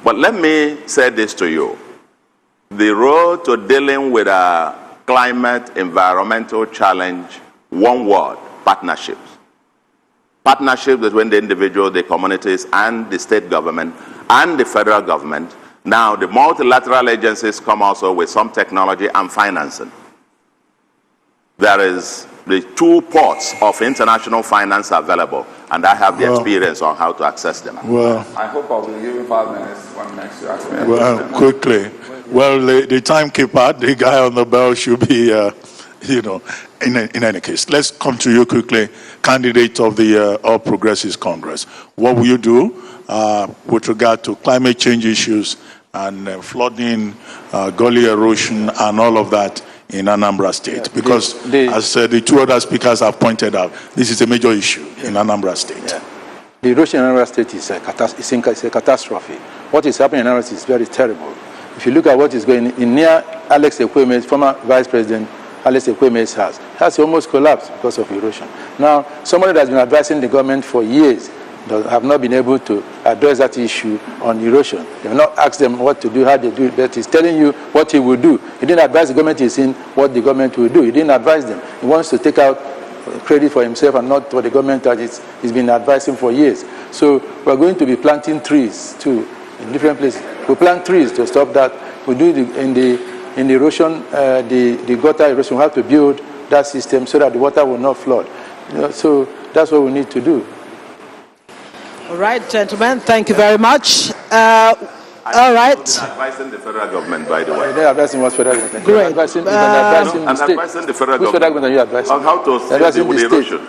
Speaker 4: But let me say this to you. The road to dealing with a climate environmental challenge, one word, partnerships. Partnerships between the individuals, the communities, and the state government, and the federal government. Now, the multilateral agencies come also with some technology and financing. there is the 2 ports of international finance available, and I have the experience on how to access them.
Speaker 1: Well,
Speaker 5: I hope I'll be given 5 minutes when next you ask me a
Speaker 1: well,
Speaker 5: question.
Speaker 1: quickly. Well, the timekeeper, the guy on the bell should be, in any case. Let's come to you quickly, candidate of the All Progressives Congress. What will you do with regard to climate change issues and flooding, gully erosion, and all of that in Anambra State? Because, as the 2 other speakers have pointed out, this is a major issue in Anambra State.
Speaker 3: Yeah. The erosion in Anambra State is a catastrophe. What is happening in Anambra State is very terrible. If you look at what is going in near Alex Ekweme's, former Vice President Alex Ekweme's house, has almost collapsed because of erosion. Now, somebody that has been advising the government for years have not been able to address that issue on erosion. They have not asked them what to do, how they do it, but he's telling you what he will do. He didn't advise the government, he's saying what the government will do. He didn't advise them. He wants to take out credit for himself and not for the government that he's been advising for years. So we're going to be planting trees too in different places. We plant trees to stop that. We do in the erosion, the gutter erosion. We have to build that system so that the water will not flood. So that's what we need to do.
Speaker 2: All right, gentlemen, thank you very much. All right.
Speaker 4: Advising the federal government, by the way.
Speaker 3: They're advising what federal government?
Speaker 2: Great.
Speaker 3: Advising
Speaker 4: I'm advising the federal
Speaker 3: Which federal government are you advising?
Speaker 4: on how to deal with erosion.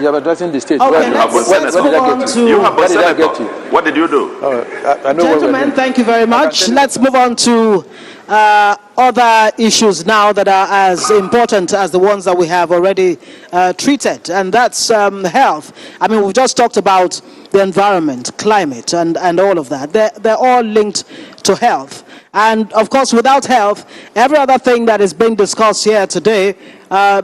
Speaker 3: You are advising the state.
Speaker 2: Okay,
Speaker 3: Where did I get you?
Speaker 4: You have a
Speaker 3: Where did I get
Speaker 4: senator.
Speaker 3: you?
Speaker 4: What did you do?
Speaker 3: I know
Speaker 2: Gentlemen, thank you very much. Let's move on to other issues now that are as important as the ones that we have already treated, and that's health. I mean, we've just talked about the environment, climate, and all of that. They're all linked to health. And of course, without health, every other thing that is being discussed here today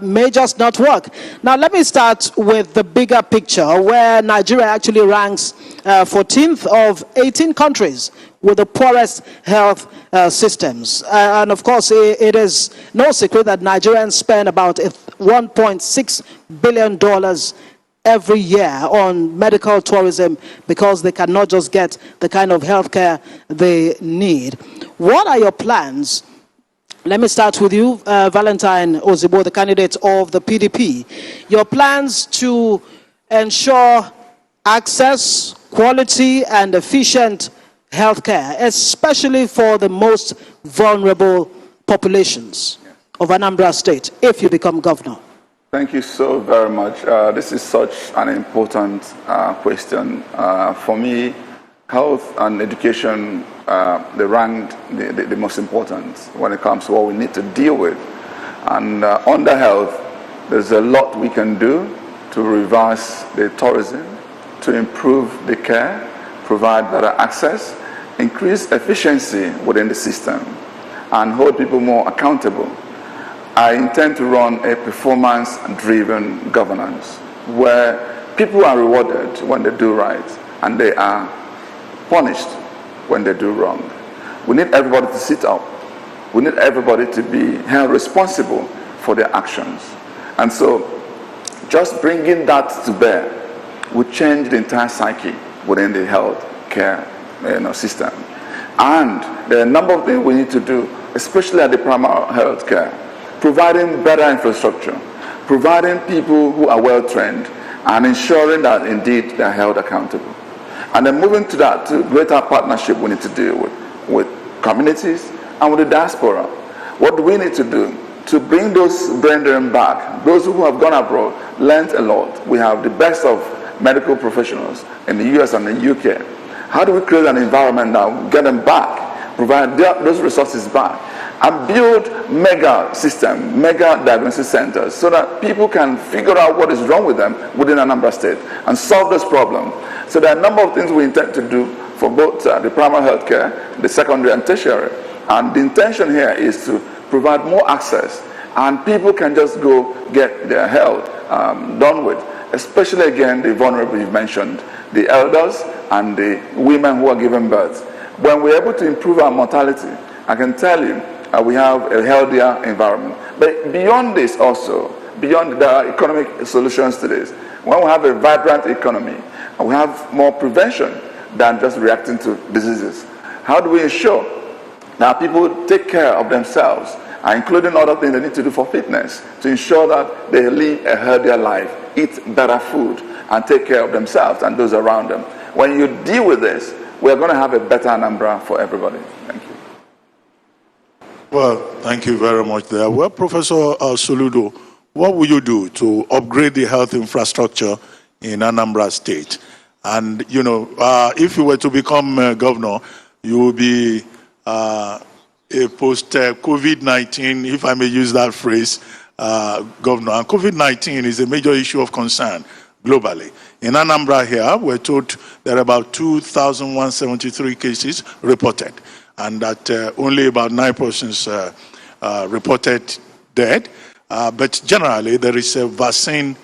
Speaker 2: may just not work. Now, let me start with the bigger picture, where Nigeria actually ranks 14th of 18 countries with the poorest health systems. And of course, it is no secret that Nigerians spend about $1.6 billion every year on medical tourism because they cannot just get the kind of health care they need. What are your plans? Let me start with you, Valentine Ozibo, the candidate of the PDP. Your plans to ensure access, quality, and efficient healthcare, especially for the most vulnerable populations of Anambra State, if you become governor.
Speaker 5: Thank you so very much. This is such an important question. For me, health and education, they ranked the most important when it comes to what we need to deal with. And under health, there's a lot we can do to reverse the tourism, to improve the care, provide better access, increase efficiency within the system, and hold people more accountable. I intend to run a performance-driven governance where people are rewarded when they do right and they are punished when they do wrong. We need everybody to sit up. We need everybody to be held responsible for their actions. And so just bringing that to bear would change the entire psyche within the health care system. And there are a number of things we need to do, especially at the primary health care. Providing better infrastructure, providing people who are well trained, and ensuring that indeed they are held accountable. And then moving to that, to greater partnership we need to do with communities and with the diaspora. What do we need to do to bring those brethren back? Those who have gone abroad learned a lot. We have the best of medical professionals in the US and the UK. How do we create an environment now, get them back, provide those resources back, and build mega system, mega diagnosis centers so that people can figure out what is wrong with them within Anambra State and solve this problem. So there are a number of things we intend to do for both the primary health care, the secondary and tertiary. And the intention here is to provide more access and people can just go get their health done with, especially again the vulnerable you've mentioned, the elders and the women who are giving birth. When we're able to improve our mortality, I can tell you, we have a healthier environment. But beyond this also, beyond the economic solutions to this, when we have a vibrant economy, we have more prevention than just reacting to diseases. How do we ensure that people take care of themselves including other things they need to do for fitness, to ensure that they live a healthier life, eat better food, and take care of themselves and those around them. When you deal with this, we're going to have a better Anambra for everybody. Thank you.
Speaker 1: Well, thank you very much there. Well, Professor Soludo, what will you do to upgrade the health infrastructure in Anambra State? And, you know, if you were to become governor, you will be a post-COVID-19, if I may use that phrase, governor. And COVID-19 is a major issue of concern globally. In Anambra here, we're told there are about 2,173 cases reported, and that only about 9 persons reported dead. But generally, there is a vaccine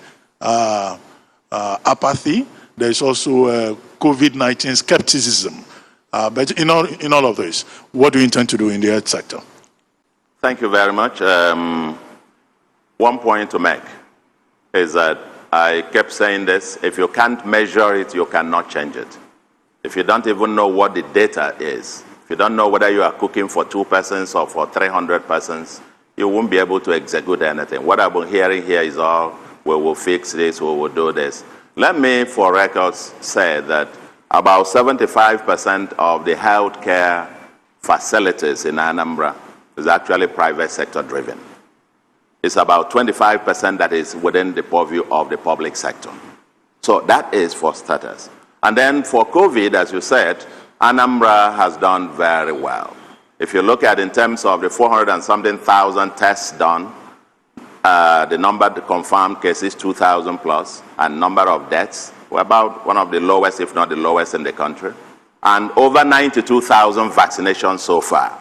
Speaker 1: apathy. There's also COVID-19 skepticism. But in all of this, what do you intend to do in the health sector?
Speaker 4: Thank you very much. One point to make is that I kept saying this: if you can't measure it, you cannot change it. If you don't even know what the data is, if you don't know whether you are cooking for 2 persons or for 300 persons, you won't be able to execute anything. What I've been hearing here is all, we will fix this, we will do this. Let me, for records, say that about 75% of the healthcare facilities in Anambra is actually private sector driven. It's about 25% that is within the purview of the public sector. So that is for starters. And then for COVID, as you said, Anambra has done very well. If you look at in terms of the 400 and something thousand tests done, the number of confirmed cases, 2,000 plus, and number of deaths, we're about one of the lowest, if not the lowest in the country. And over 92,000 vaccinations so far.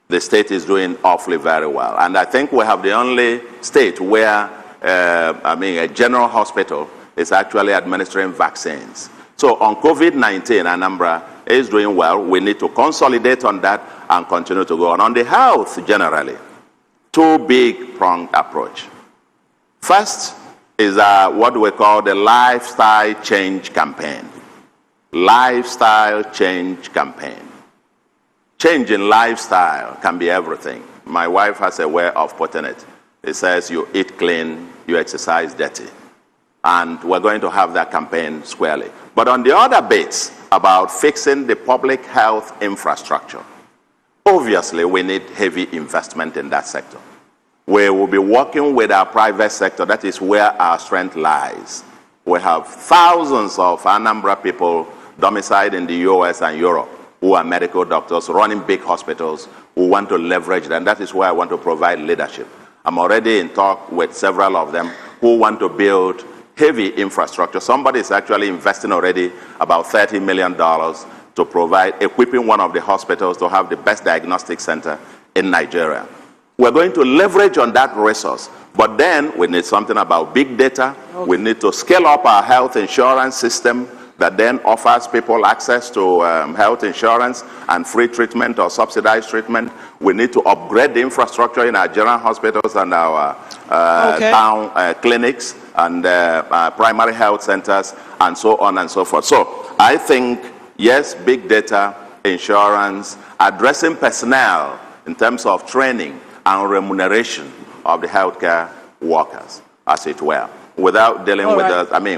Speaker 4: The state is doing awfully very well. And I think we have the only state where, a general hospital is actually administering vaccines. So on COVID-19, Anambra is doing well. We need to consolidate on that and continue to go on. On the health, generally, 2 big-pronged approach. First is what we call the lifestyle change campaign. Lifestyle change campaign. Change in lifestyle can be everything. My wife has a way of putting it. It says you eat clean, you exercise dirty. And we're going to have that campaign squarely. But on the other bits about fixing the public health infrastructure, obviously we need heavy investment in that sector. We will be working with our private sector. That is where our strength lies. We have thousands of Anambra people domiciled in the US and Europe who are medical doctors running big hospitals who want to leverage them. That is where I want to provide leadership. I'm already in talk with several of them who want to build heavy infrastructure. Somebody is actually investing already about $30 million to provide, equipping one of the hospitals to have the best diagnostic center in Nigeria. We're going to leverage on that resource, but then we need something about big data. Okay. We need to scale up our health insurance system that then offers people access to health insurance and free treatment or subsidized treatment. We need to upgrade the infrastructure in our general hospitals and our town clinics and primary health centers and so on and so forth. So I think, yes, big data, insurance, addressing personnel in terms of training and remuneration of the healthcare workers, as it were, without dealing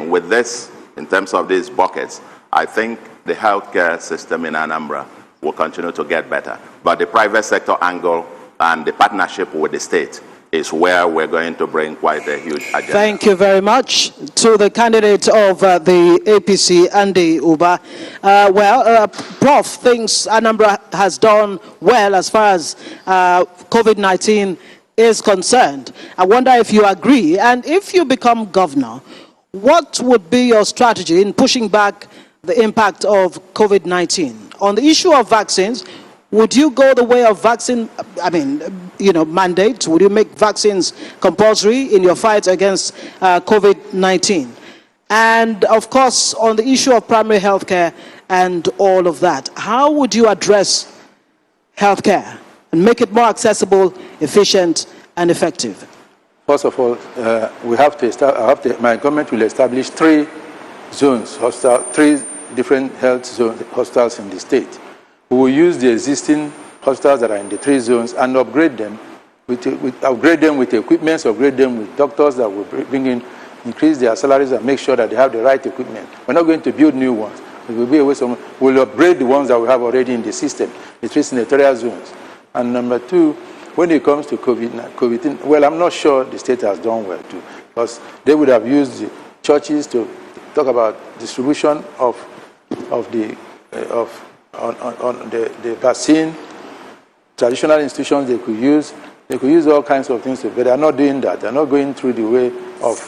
Speaker 4: with this, in terms of these buckets. I think the healthcare system in Anambra will continue to get better. But the private sector angle and the partnership with the state is where we're going to bring quite a huge agenda.
Speaker 2: Thank you very much to the candidate of the APC, Andy Uba. Prof thinks Anambra has done well as far as COVID-19 is concerned. I wonder if you agree, and if you become governor, what would be your strategy in pushing back the impact of COVID-19? On the issue of vaccines, would you go the way of vaccine, mandate? Would you make vaccines compulsory in your fight against COVID-19? And of course, on the issue of primary healthcare and all of that, how would you address healthcare and make it more accessible, efficient, and effective?
Speaker 3: First of all, my government will establish 3 zones, 3 different health zones, hospitals in the state. We will use the existing hospitals that are in the 3 zones and upgrade them with equipment, upgrade them with doctors that will bring in, increase their salaries and make sure that they have the right equipment. We're not going to build new ones. It will be a waste of money. We'll upgrade the ones that we have already in the system, the 3 senatorial zones. And number 2, when it comes to COVID, well, I'm not sure the state has done well too, because they would have used the churches to talk about distribution of the vaccine. Traditional institutions they could use all kinds of things, but they are not doing that. They're not going through the way of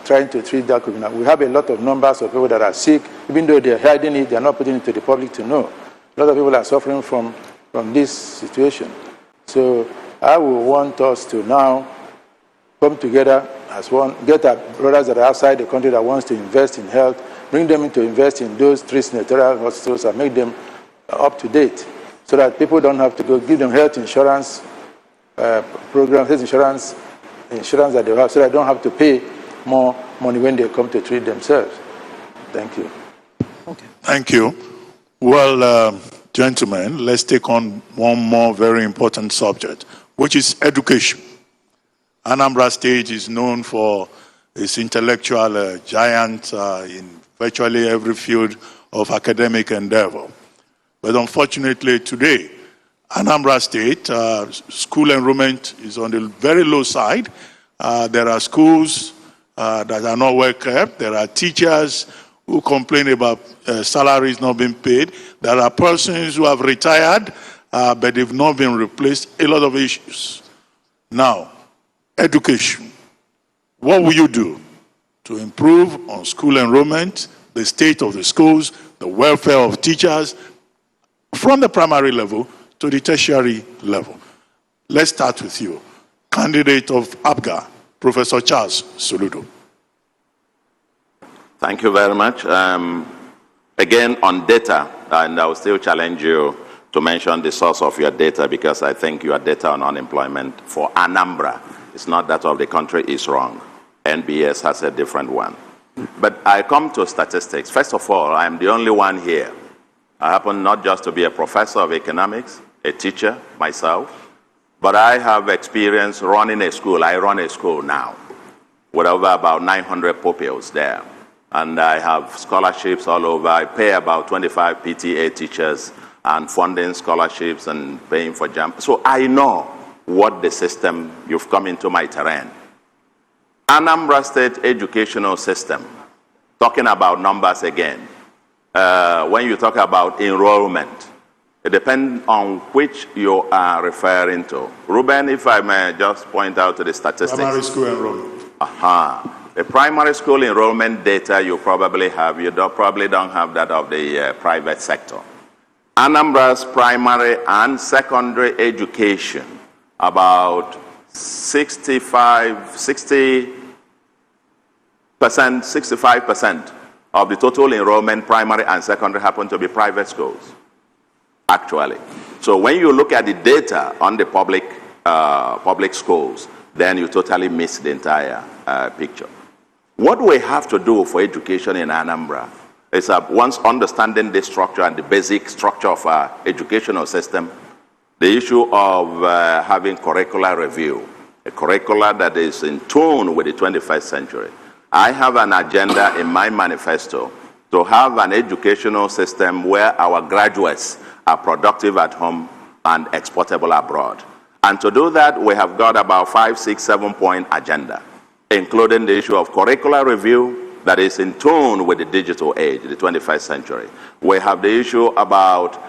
Speaker 3: trying to treat that COVID. We have a lot of numbers of people that are sick, even though they're hiding it, they're not putting it to the public to know. A lot of people are suffering from this situation. So I would want us to now come together as one, get our brothers that are outside the country that wants to invest in health, bring them in to invest in those 3 senatorial hospitals and make them up to date, so that people don't have to go give them health insurance program, health insurance that they have, so that they don't have to pay more money when they come to treat themselves. Thank you.
Speaker 2: Okay.
Speaker 1: Thank you. Well, gentlemen, let's take on one more very important subject, which is education. Anambra State is known for its intellectual giant in virtually every field of academic endeavor. But unfortunately today, Anambra State, school enrollment is on the very low side. There are schools that are not well kept. There are teachers who complain about salaries not being paid. There are persons who have retired, but they've not been replaced. A lot of issues. Now, education. What will you do to improve on school enrollment, the state of the schools, the welfare of teachers, from the primary level to the tertiary level? Let's start with you. Candidate of APGA, Professor Charles Soludo.
Speaker 4: Thank you very much. Again, on data, and I will still challenge you to mention the source of your data, because I think your data on unemployment for Anambra, it's not that of the country, is wrong. NBS has a different one. But I come to statistics. First of all, I'm the only one here. I happen not just to be a professor of economics, a teacher myself, but I have experience running a school. I run a school now with over about 900 pupils there. And I have scholarships all over. I pay about 25 PTA teachers and funding scholarships and paying for jump. So I know what the system, you've come into my terrain. Anambra State educational system, talking about numbers again. When you talk about enrollment, it depends on which you are referring to. Ruben, if I may just point out to the statistics.
Speaker 1: Primary school enrollment.
Speaker 4: The primary school enrollment data you probably have, you probably don't have that of the private sector. Anambra's primary and secondary education, about 65% of the total enrollment, primary and secondary, happen to be private schools, actually. So when you look at the data on the public schools, then you totally miss the entire picture. What we have to do for education in Anambra is once understanding the structure and the basic structure of our educational system, the issue of having curricular review, a curricula that is in tune with the 21st century. I have an agenda in my manifesto to have an educational system where our graduates are productive at home and exportable abroad. And to do that, we have got about 5, 6, 7-point agenda, including the issue of curricular review that is in tune with the digital age, the 21st century. We have the issue about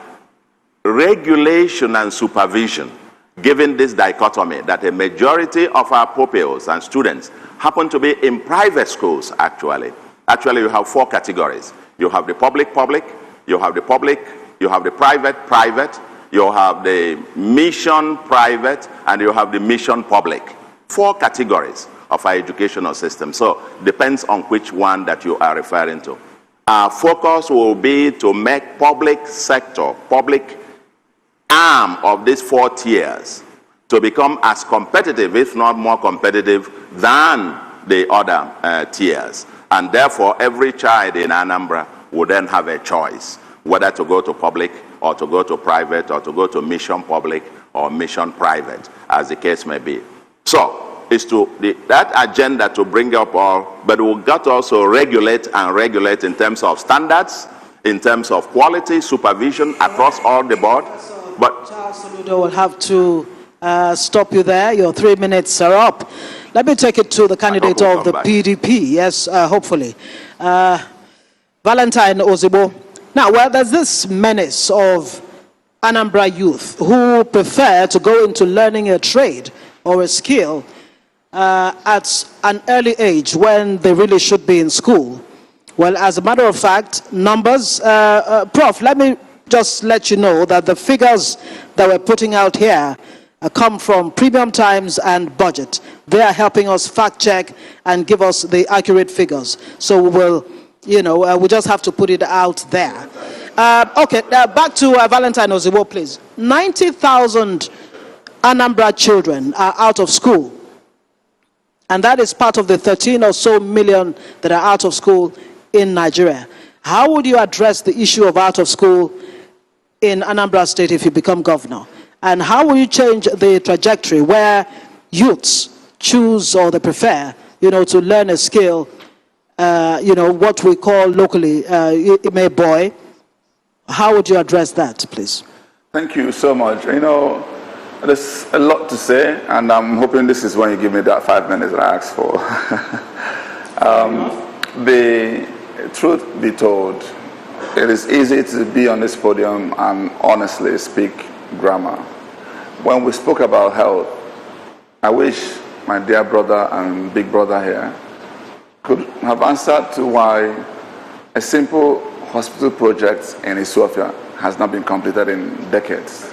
Speaker 4: regulation and supervision, given this dichotomy that a majority of our pupils and students happen to be in private schools, actually. Actually, you have 4 categories. You have the public, you have the public, you have the private, you have the mission private, and you have the mission public. 4 categories of our educational system. So depends on which one that you are referring to. Our focus will be to make public sector, public arm of these 4 tiers to become as competitive, if not more competitive, than the other tiers. And therefore, every child in Anambra would then have a choice whether to go to public or to go to private, or to go to mission public or mission private, as the case may be. So it's that agenda to bring up all, but we've got to also regulate in terms of standards, in terms of quality, supervision across all the board. But
Speaker 2: Charles Soludo will have to stop you there. Your 3 minutes are up. Let me take it to the candidate of the PDP. Yes, hopefully. Valentine Ozibo. Now, well, there's this menace of Anambra youth who prefer to go into learning a trade or a skill at an early age when they really should be in school. Well, as a matter of fact, numbers, Prof, let me just let you know that the figures that we're putting out here come from Premium Times and Budget. They are helping us fact check and give us the accurate figures. So we will, we just have to put it out there. Okay, back to Valentine Ozibo, please. 90,000 Anambra children are out of school. And that is part of the 13 or so million that are out of school in Nigeria. How would you address the issue of out of school in Anambra State if you become governor? And how will you change the trajectory where youths choose or they prefer, to learn a skill, what we call locally, boy? How would you address that, please?
Speaker 5: Thank you so much. There's a lot to say, and I'm hoping this is when you give me that 5 minutes that I asked for. The truth be told, it is easy to be on this podium and honestly speak grammar. When we spoke about health, I wish my dear brother and big brother here could have answered to why a simple hospital project in Ethiopia has not been completed in decades.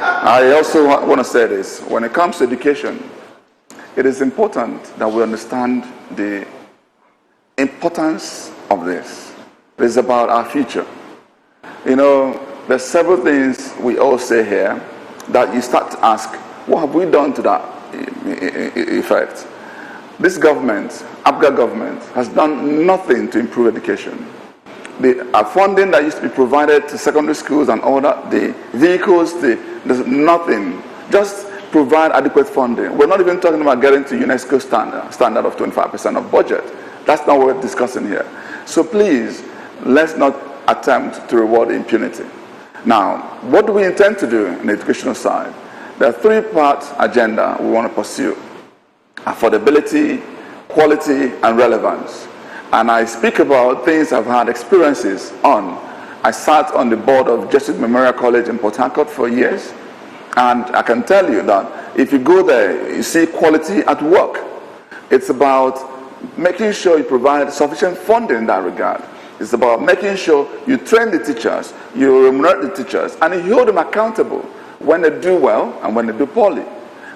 Speaker 5: I also want to say this. When it comes to education, it is important that we understand the importance of this. It is about our future. There's several things we all say here that you start to ask, what have we done to that effect? This government, ABGA government, has done nothing to improve education. The funding that used to be provided to secondary schools and all that, the vehicles, there's nothing. Just provide adequate funding. We're not even talking about getting to UNESCO standard of 25% of budget. That's not what we're discussing here. So please, let's not attempt to reward impunity. Now, what do we intend to do on the educational side? There are three-part agenda we want to pursue: affordability, quality, and relevance. And I speak about things I've had experiences on. I sat on the board of Jesuit Memorial College in Port Harcourt for years. And I can tell you that if you go there, you see quality at work. It's about making sure you provide sufficient funding in that regard. It's about making sure you train the teachers, you remunerate the teachers, and you hold them accountable when they do well and when they do poorly.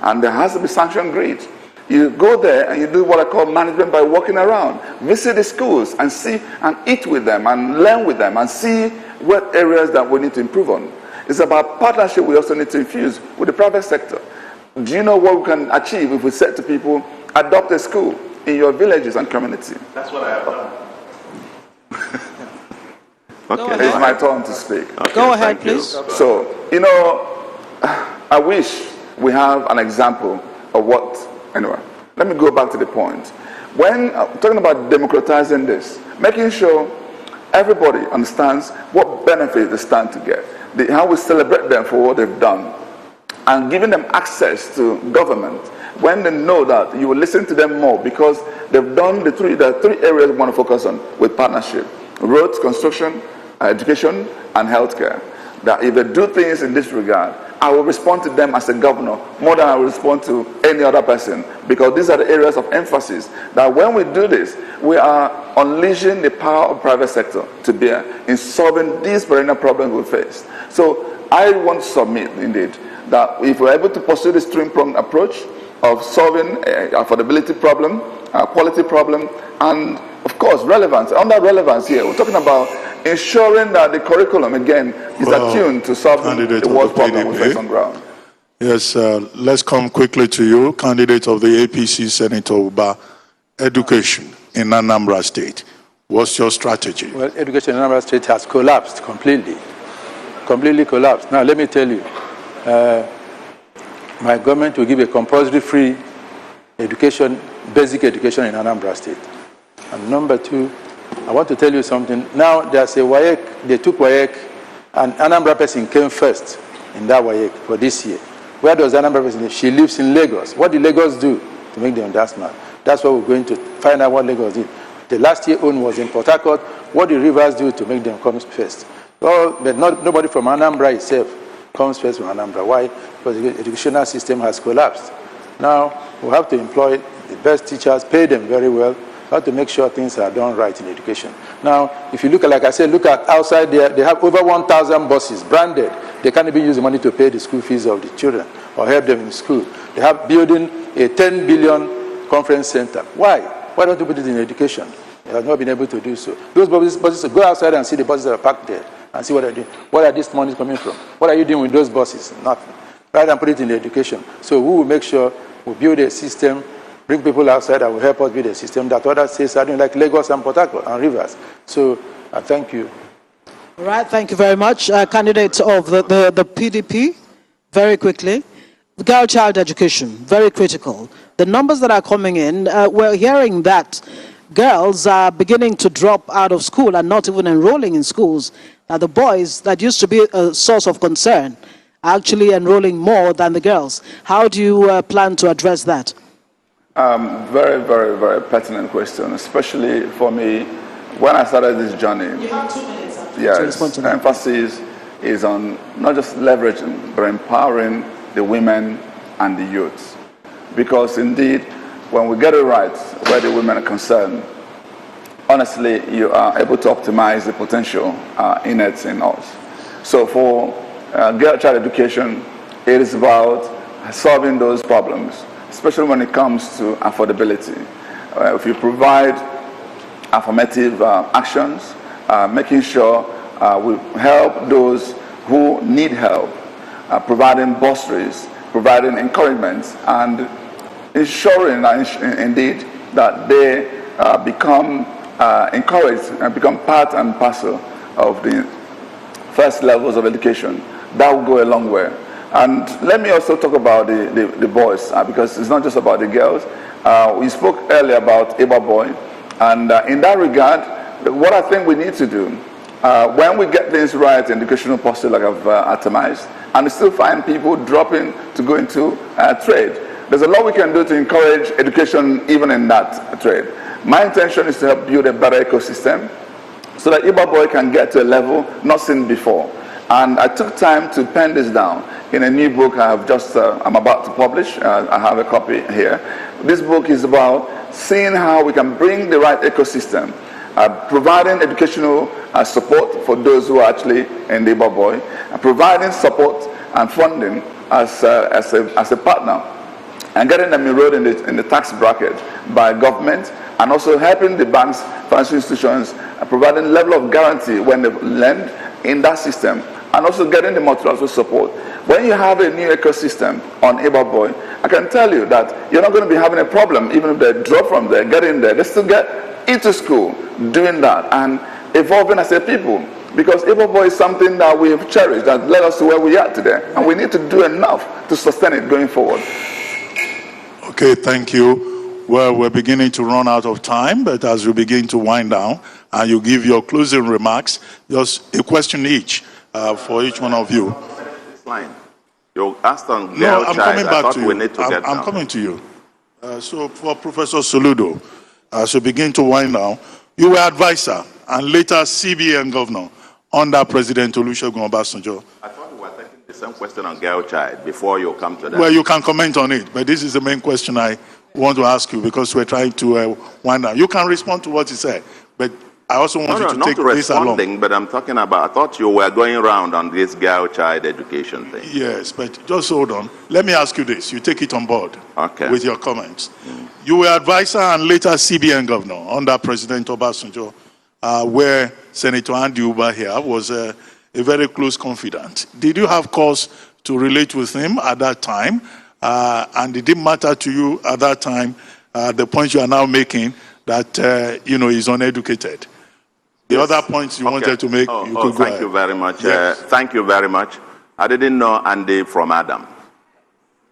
Speaker 5: And there has to be sanction grid. You go there and you do what I call management by walking around. Visit the schools and see and eat with them and learn with them and see what areas that we need to improve on. It's about partnership we also need to infuse with the private sector. Do you know what we can achieve if we said to people, adopt a school in your villages and community?
Speaker 4: That's what I have done.
Speaker 5: Okay. It's my turn to speak.
Speaker 4: Okay,
Speaker 2: Go ahead, please.
Speaker 5: So, I wish we have an example of what. Anyway, let me go back to the point. When talking about democratizing this, making sure everybody understands what benefits they stand to get, how we celebrate them for what they've done, and giving them access to government when they know that you will listen to them more because they've done there are three areas we want to focus on with partnership: roads, construction, education, and healthcare. That if they do things in this regard, I will respond to them as a governor more than I will respond to any other person, because these are the areas of emphasis that when we do this, we are unleashing the power of private sector to bear in solving these perennial problems we face. So I want to submit, indeed, that if we're able to pursue this three-pronged approach of solving affordability problem, quality problem, and of course relevance. Under relevance here, we're talking about ensuring that the curriculum, again, is attuned to solving the world's problem we face on ground.
Speaker 1: Yes, let's come quickly to you, candidate of the APC, Senator Uba. Education in Anambra State. What's your strategy?
Speaker 3: Well, education in Anambra State has collapsed completely. completely collapsed. Now, let me tell you, my government will give a compulsory free education, basic education in Anambra State. And number two, I want to tell you something. Now, there's a WAEC, they took WAEC, and Anambra person came first in that WAEC for this year. Where does Anambra person live? She lives in Lagos. What did Lagos do to make them that smart? That's what we're going to find out what Lagos did. The last year own was in Port Harcourt. What did Rivers do to make them come first? Well, but nobody from Anambra itself comes first from Anambra. Why? Because the educational system has collapsed. Now, we have to employ the best teachers, pay them very well. We have to make sure things are done right in education. Now, if you look at, like I said, look at outside there, they have over 1,000 buses branded. They can't even use the money to pay the school fees of the children or help them in school. They have building a 10 billion conference center. Why? Why don't you put it in education? They have not been able to do so. Those buses, go outside and see the buses that are parked there and see what they're doing. Where are these monies coming from? What are you doing with those buses? Nothing. Rather than put it in education. So we will make sure we build a system, bring people outside that will help us build a system that other states are doing, like Lagos and Port Harcourt and Rivers. So I thank you.
Speaker 2: All right, thank you very much. Candidates of the PDP, very quickly. Girl-child education, very critical. The numbers that are coming in, we're hearing that girls are beginning to drop out of school and not even enrolling in schools. The boys that used to be a source of concern are actually enrolling more than the girls. How do you plan to address that?
Speaker 5: Very, very, very pertinent question, especially for me when I started this journey.
Speaker 2: You have 2 minutes.
Speaker 5: Yes, the emphasis is on not just leveraging, but empowering the women and the youth. Because indeed, when we get it right, where the women are concerned, honestly, you are able to optimize the potential innate in us. So for girl-child education, it is about solving those problems, especially when it comes to affordability. If you provide affirmative actions, making sure we help those who need help, providing bursaries, providing encouragement, and ensuring indeed that they become encouraged and become part and parcel of the first levels of education. That will go a long way. And let me also talk about the boys, because it's not just about the girls. We spoke earlier about IPOB boy, and in that regard, what I think we need to do, when we get things right in educational posture like I've atomized, and we still find people dropping to go into trade, there's a lot we can do to encourage education even in that trade. My intention is to help build a better ecosystem so that IPOB boy can get to a level not seen before. And I took time to pen this down in a new book I have just, I'm about to publish. I have a copy here. This book is about seeing how we can bring the right ecosystem, providing educational support for those who are actually in the IPOB boy, and providing support and funding as a partner, and getting them enrolled in the tax bracket by government, and also helping the banks, financial institutions, providing level of guarantee when they lend in that system, and also getting the multilateral support. When you have a new ecosystem on IPOB boy, I can tell you that you're not going to be having a problem, even if they drop from there, get in there, they still get into school doing that and evolving as a people. Because IPOB boy is something that we have cherished, that led us to where we are today, and we need to do enough to sustain it going forward.
Speaker 1: Okay, thank you. Well, we're beginning to run out of time, but as we begin to wind down and you give your closing remarks, just a question each for each one of you.
Speaker 4: This line. You asked on
Speaker 1: No, I'm coming back to you.
Speaker 4: I'm
Speaker 1: coming to you. So for Professor Soludo, as we begin to wind down, you were advisor and later CBN governor under President Olusegun Obasanjo.
Speaker 4: I thought we were taking the same question on girl child before you come to that.
Speaker 1: Well, you can comment on it, but this is the main question I want to ask you because we're trying to wind down. You can respond to what he said, but I also want you to take this along.
Speaker 4: But I'm talking about, I thought you were going around on this girl child education thing.
Speaker 1: Yes, but just hold on. Let me ask you this. You take it on board with your comments. You were advisor and later CBN governor under President Obasanjo, where Senator Andy Uba here was a very close confidant. Did you have cause to relate with him at that time? And it didn't matter to you at that time, the point you are now making that, he's uneducated. The other points you wanted to make, you could go
Speaker 4: thank
Speaker 1: ahead.
Speaker 4: you very much.
Speaker 1: Yes.
Speaker 4: Thank you very much. I didn't know Andy from Adam.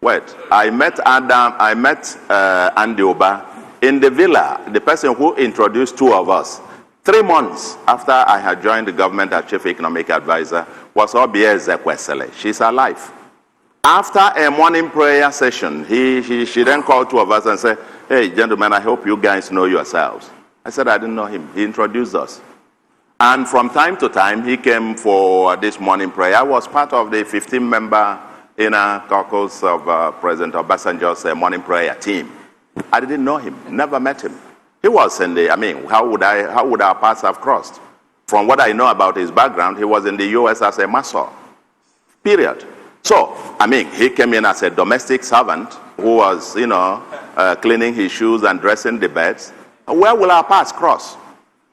Speaker 4: Wait, I met Andy Oba in the villa, the person who introduced two of us. 3 months after I had joined the government as Chief Economic Advisor was Obie Zekwesele. She's alive. After a morning prayer session, she then called two of us and said, hey, gentlemen, I hope you guys know yourselves. I said, I didn't know him. He introduced us. And from time to time, he came for this morning prayer. I was part of the 15-member inner caucus of President Obasanjo's morning prayer team. I didn't know him, never met him. He was in the, how would our paths have crossed? From what I know about his background, he was in the US as a masseur, period. So, he came in as a domestic servant who was, cleaning his shoes and dressing the beds. Where will our paths cross?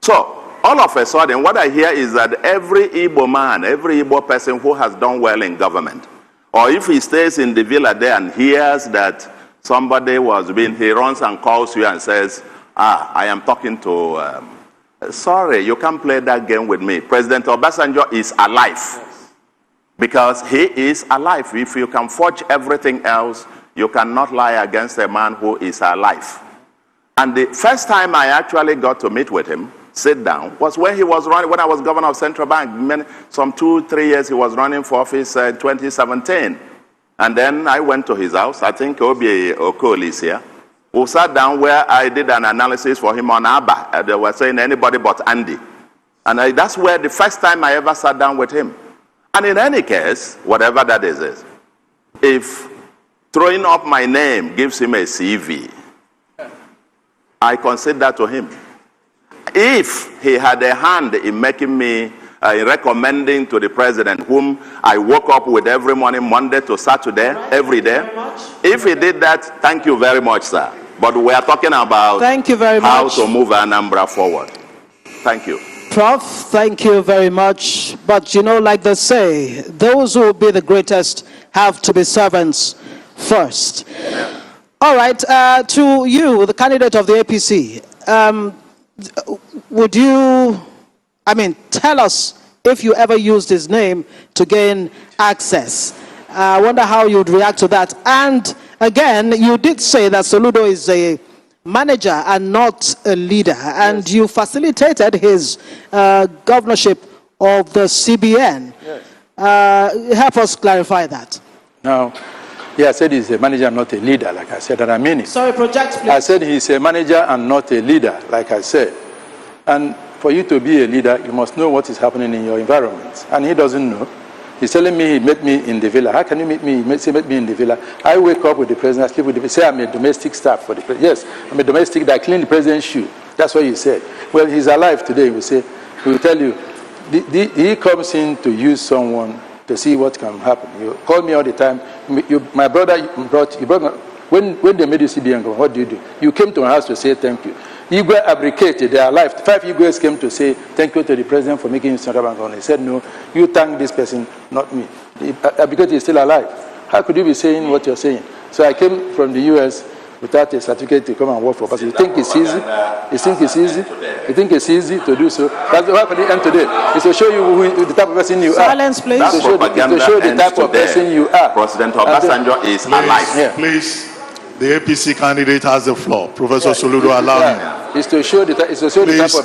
Speaker 4: So, all of a sudden, what I hear is that every Igbo man, every Igbo person who has done well in government, or if he stays in the villa there and hears that somebody he runs and calls you and says, I am talking to, sorry, you can't play that game with me. President Obasanjo is alive. Because he is alive. If you can forge everything else, you cannot lie against a man who is alive. And the first time I actually got to meet with him, sit down, was when he was running, when I was governor of Central Bank. Some 2-3 years he was running for office in 2017. And then I went to his house. I think Obi Okoli is here. We sat down where I did an analysis for him on ABBA. They were saying anybody but Andy. And that's where the first time I ever sat down with him. And in any case, whatever that is, if throwing up my name gives him a CV, I concede that to him. If he had a hand in making me, recommending to the president, whom I woke up with every morning, Monday to Saturday, every day, if he did that, thank you very much, sir. But we are talking about how to move Anambra forward. Thank you.
Speaker 2: Prof, thank you very much. But like they say, those who will be the greatest have to be servants first. All right, to you, the candidate of the APC, would you, tell us if you ever used his name to gain access. I wonder how you'd react to that. And again, you did say that Soludo is a manager and not a leader, and you facilitated his governorship of the CBN. Help us clarify that.
Speaker 3: Now, I said he's a manager and not a leader, like I said, and I mean it.
Speaker 2: Sorry, project, please.
Speaker 3: I said he's a manager and not a leader, like I said. And for you to be a leader, you must know what is happening in your environment. And he doesn't know. He's telling me he met me in the villa. How can you meet me? He met me in the villa. I wake up with the president, I sleep with the president. Say I'm a domestic staff for the president. Yes, I'm a domestic that clean the president's shoe. That's what you said. Well, he's alive today. We will tell you. He comes in to use someone to see what can happen. You call me all the time. My brother brought when they made you CBN, what do? You came to my house to say thank you. Igwe abdicated, they are alive. 5 Igwes came to say thank you to the president for making Central Bank governor. He said, no, you thank this person, not me. Abdicated is still alive. How could you be saying what you're saying? So I came from the US without a certificate to come and work for us. You think it's easy? You think it's easy? You think it's easy to do so? That's what happened at the end today. It's to show you the type of person you are.
Speaker 2: Silence, please.
Speaker 4: That's
Speaker 3: to show the type of person you are.
Speaker 4: President Obasanjo is alive.
Speaker 1: Yeah. Please, the APC candidate has the floor. Professor Soludo, allow him.
Speaker 3: It's to show the type of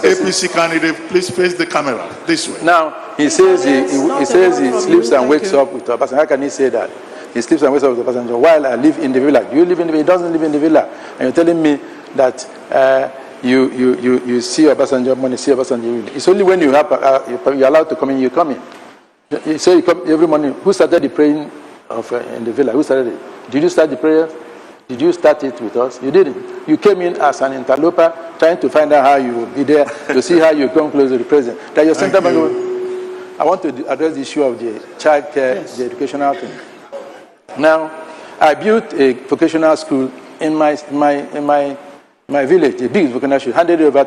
Speaker 3: person.
Speaker 1: APC candidate, please face the camera this way.
Speaker 3: Now, he says he sleeps and wakes up with Obasanjo. How can he say that? He sleeps and wakes up with Obasanjo while I live in the villa. You live in the villa. He doesn't live in the villa. And you're telling me that you see Obasanjo money, see Obasanjo. It's only when you're allowed to come in, you come in. So you come every morning. Who started the praying in the villa? Who started it? Did you start the prayer? Did you start it with us? You didn't. You came in as an interloper, trying to find out how you will be there, to see how you come close to the president. That your Central Bank. I want to address the issue of the child care, the educational thing. Now, I built a vocational school in my village, a big vocational school, handed it over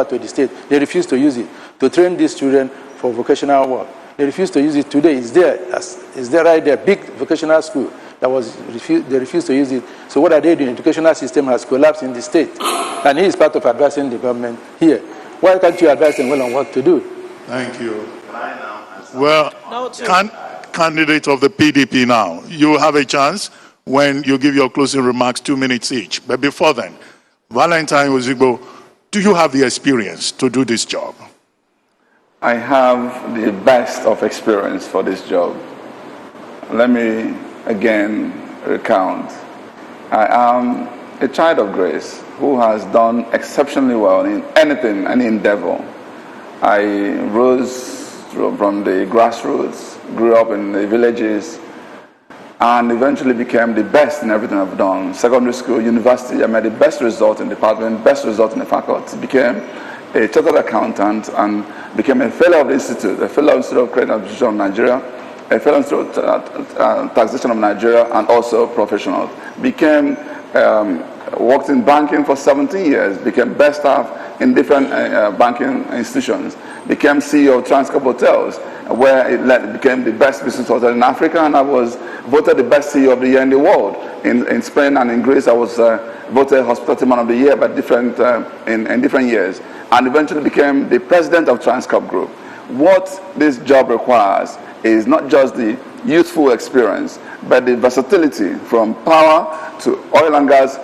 Speaker 3: to the state. They refused to use it to train these children for vocational work. They refused to use it today. It's there right there, big vocational school. They refused to use it. So what are they doing? The educational system has collapsed in the state. And he is part of advising the government here. Why can't you advise them well on what to do?
Speaker 1: Thank you. Well,
Speaker 2: No, too.
Speaker 1: candidate of the PDP now, you have a chance when you give your closing remarks, 2 minutes each. But before then, Valentine Ozigbo, do you have the experience to do this job?
Speaker 5: I have the best of experience for this job. Let me again recount. I am a child of grace who has done exceptionally well in anything, any endeavor. I rose from the grassroots, grew up in the villages, and eventually became the best in everything I've done. Secondary school, university, I made the best result in the department, best result in the faculty, became a chartered accountant, and became a fellow of the institute, a fellow of the Institute of Credit Administration of Nigeria, a fellow of the Institute of Taxation of Nigeria, and also professional. Became, worked in banking for 17 years, became best staff in different banking institutions, became CEO of Transcorp Hotels, where it became the best business hotel in Africa, and I was voted the best CEO of the year in the world. In Spain and in Greece, I was voted Hospitality Man of the Year, but in different years, and eventually became the president of Transcorp Group. What this job requires is not just the youthful experience, but the versatility from power to oil and gas,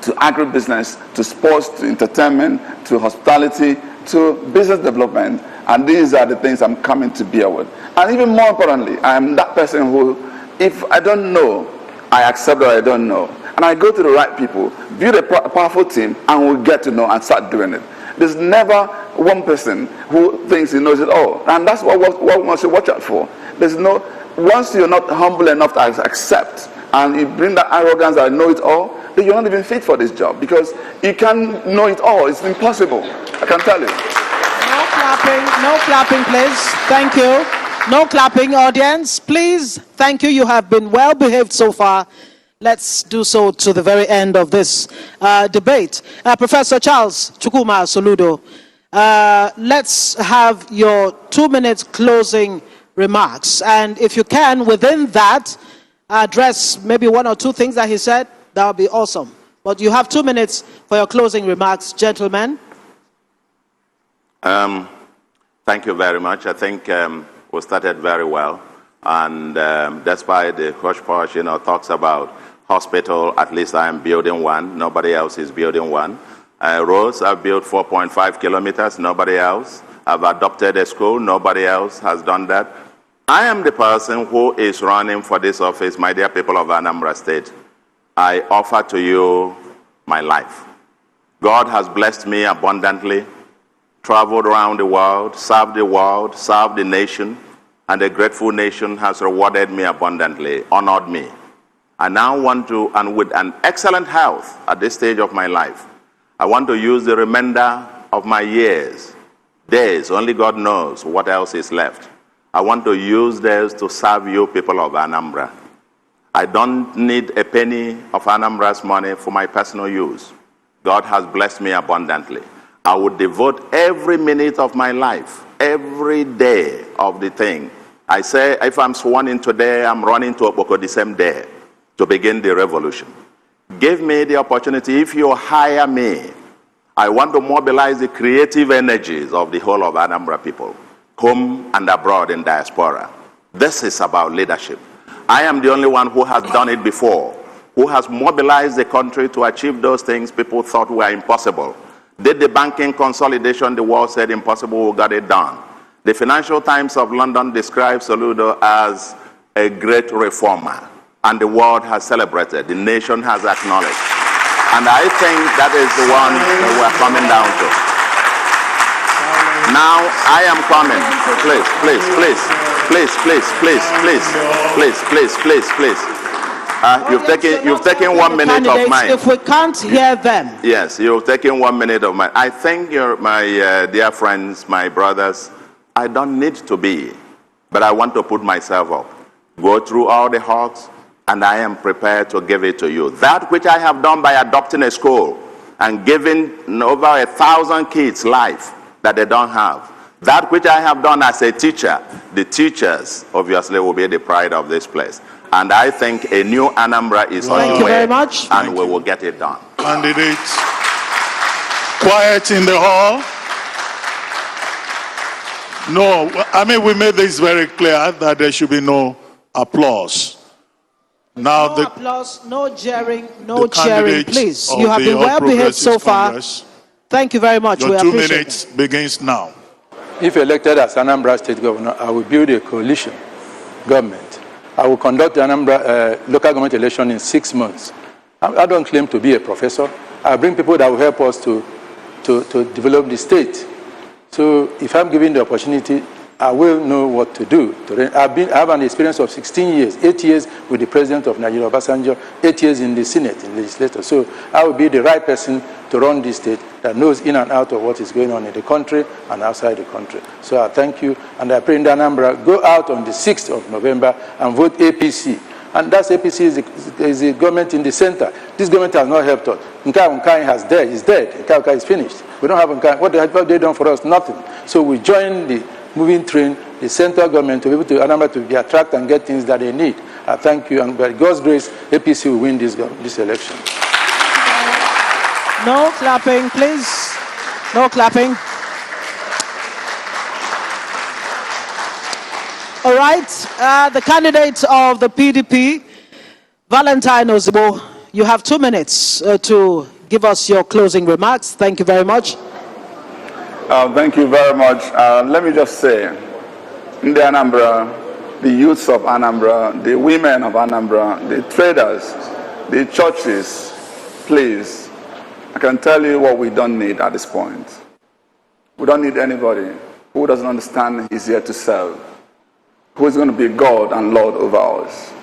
Speaker 5: to agribusiness, to sports, to entertainment, to hospitality, to business development. And these are the things I'm coming to bear with. And even more importantly, I am that person who, if I don't know, I accept that I don't know. And I go to the right people, build a powerful team, and we'll get to know and start doing it. There's never one person who thinks he knows it all. And that's what one should watch out for. There's no, once you're not humble enough to accept, and you bring that arrogance that I know it all, then you're not even fit for this job, because you can't know it all. It's impossible. I can tell you.
Speaker 2: No clapping, please. Thank you. No clapping, audience. Please, thank you. You have been well behaved so far. Let's do so to the very end of this debate. Professor Charles Chukwuma Soludo, let's have your 2 minutes closing remarks. And if you can, within that, address maybe one or two things that he said, that would be awesome. But you have 2 minutes for your closing remarks, gentlemen.
Speaker 4: Thank you very much. I think we started very well. And despite the hush-push, talks about hospital, at least I am building one. Nobody else is building one. Roads, I've built 4.5 kilometers. Nobody else. I've adopted a school. Nobody else has done that. I am the person who is running for this office, my dear people of Anambra State. I offer to you my life. God has blessed me abundantly, traveled around the world, served the nation, and a grateful nation has rewarded me abundantly, honored me. I now want to, and with an excellent health at this stage of my life, I want to use the remainder of my years, days, only God knows what else is left. I want to use those to serve you people of Anambra. I don't need a penny of Anambra's money for my personal use. God has blessed me abundantly. I would devote every minute of my life, every day of the thing. I say, if I'm sworn in today, I'm running to Oboko the same day to begin the revolution. Give me the opportunity. If you hire me, I want to mobilize the creative energies of the whole of Anambra people, home and abroad in diaspora. This is about leadership. I am the only one who has done it before, who has mobilized the country to achieve those things people thought were impossible. Did the banking consolidation the world said impossible, we got it done. The Financial Times of London describes Soludo as a great reformer, and the world has celebrated, the nation has acknowledged. And I think that is the one that we're coming down to. Now I am coming. Please. You've taken 1 minute of mine.
Speaker 2: If we can't hear them.
Speaker 4: Yes, you've taken 1 minute of mine. I think my dear friends, my brothers, I don't need to be, but I want to put myself up. Go through all the hawks, and I am prepared to give it to you. That which I have done by adopting a school and giving over 1,000 kids life that they don't have. That which I have done as a teacher, the teachers obviously will be the pride of this place. And I think a new Anambra is on the way.
Speaker 2: Thank you very much.
Speaker 4: And we will get it done.
Speaker 1: Candidates, quiet in the hall. No, I mean, we made this very clear that there should be no applause. Now,
Speaker 2: No
Speaker 1: the
Speaker 2: applause, no jeering, no cheering,
Speaker 1: candidates
Speaker 2: please.
Speaker 1: of
Speaker 2: You have
Speaker 1: the
Speaker 2: been
Speaker 1: All
Speaker 2: well behaved so
Speaker 1: Progressives
Speaker 2: far.
Speaker 1: Congress,
Speaker 2: Thank you very much. We
Speaker 1: your 2
Speaker 2: appreciate
Speaker 1: minutes begins now.
Speaker 3: If elected as Anambra State Governor, I will build a coalition government. I will conduct the Anambra local government election in 6 months. I don't claim to be a professor. I bring people that will help us to develop the state. So if I'm given the opportunity, I will know what to do. I have an experience of 16 years, 8 years with the president of Nigeria, Obasanjo, 8 years in the Senate, in legislature. So I will be the right person to run this state that knows in and out of what is going on in the country and outside the country. So I thank you, and I pray in Anambra, go out on the 6th of November and vote APC. And that APC is the government in the center. This government has not helped us. Nkai is dead. Nkai is finished. We don't have Nkai. What have they done for us? Nothing. So we join the moving train, the central government, to be able to Anambra to be attract and get things that they need. I thank you, and by God's grace, APC will win this election.
Speaker 2: No clapping, please. No clapping. All right, the candidate of the PDP, Valentine Ozigbo, you have 2 minutes to give us your closing remarks. Thank you very much.
Speaker 5: Thank you very much. Let me just say, in the Anambra, the youths of Anambra, the women of Anambra, the traders, the churches, please, I can tell you what we don't need at this point. We don't need anybody who doesn't understand he's here to serve, who is going to be God and Lord over us.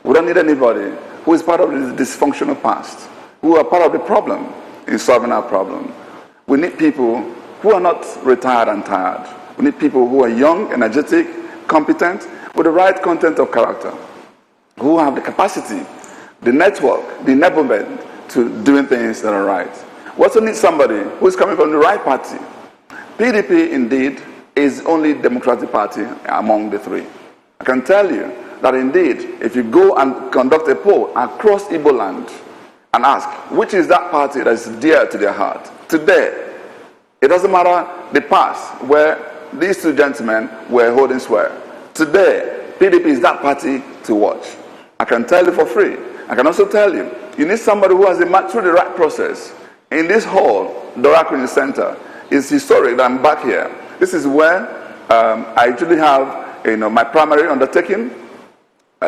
Speaker 5: We don't need anybody who is part of the dysfunctional past, who are part of the problem in solving our problem. We need people who are not retired and tired. We need people who are young, energetic, competent, with the right content of character, who have the capacity, the network, the enablement to doing things that are right. We also need somebody who is coming from the right party. PDP, indeed, is only Democratic Party among the three. I can tell you that indeed, if you go and conduct a poll across Igbo land and ask, which is that party that is dear to their heart? Today, it doesn't matter the past where these two gentlemen were holding swear. Today, PDP is that party to watch. I can tell you for free. I can also tell you, you need somebody who has been through the right process. In this hall, Doraku in the center, is historic that I'm back here. This is where I usually have my primary undertaking.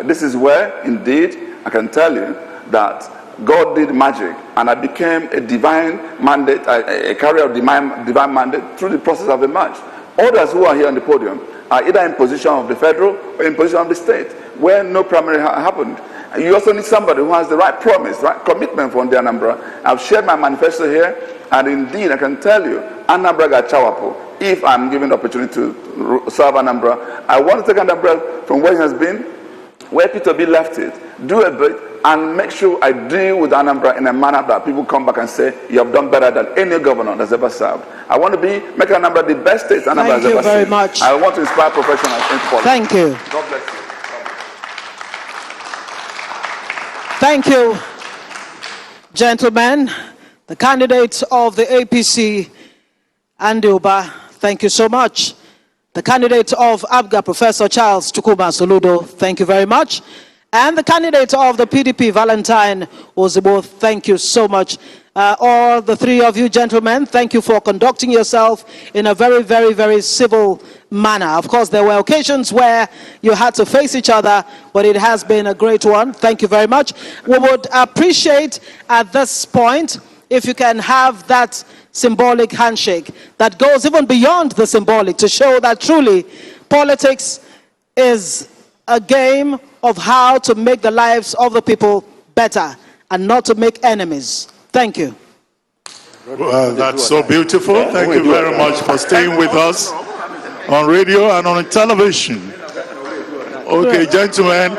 Speaker 5: This is where, indeed, I can tell you that God did magic, and I became a divine mandate, a carrier of divine mandate through the process of emerged. Others who are here on the podium are either in position of the federal or in position of the state, where no primary happened. You also need somebody who has the right promise, right commitment from the Anambra. I've shared my manifesto here, and indeed, I can tell you, Anambra got Chawapo. If I'm given the opportunity to serve Anambra, I want to take Anambra from where it has been, where Peter B left it, do a bit, and make sure I deal with Anambra in a manner that people come back and say, you have done better than any governor that's ever served. I want to make Anambra the best state Anambra has ever seen.
Speaker 2: Thank you very much.
Speaker 5: I want to inspire professionals into politics.
Speaker 2: Thank you.
Speaker 5: God bless you.
Speaker 2: Thank you, gentlemen. The candidate of the APC, Andy Uba, thank you so much. The candidate of ABGA, Professor Charles Chukwuma Soludo, thank you very much. And the candidate of the PDP, Valentine Ozigbo, thank you so much. All the three of you gentlemen, thank you for conducting yourself in a very, very, very civil manner. Of course, there were occasions where you had to face each other, but it has been a great one. Thank you very much. We would appreciate at this point if you can have that symbolic handshake that goes even beyond the symbolic to show that truly politics is a game of how to make the lives of the people better and not to make enemies. Thank you.
Speaker 1: Well, that's so beautiful. Thank you very much for staying with us on radio and on television. Okay, gentlemen.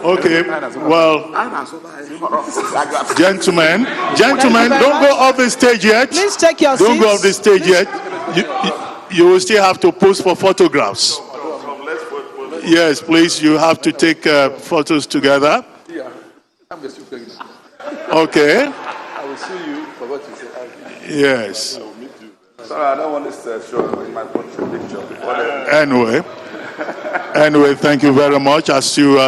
Speaker 1: Okay, well, gentlemen, don't go off the stage yet.
Speaker 2: Please take your seats.
Speaker 1: Don't go off the stage yet. You will still have to pose for photographs. Yes, please, you have to take photos together.
Speaker 5: Yeah, I'm the super.
Speaker 1: Okay.
Speaker 5: I will sue you for what you said.
Speaker 1: Yes.
Speaker 5: Sorry, I don't want this show in my portrait picture.
Speaker 1: Anyway, thank you very much. As you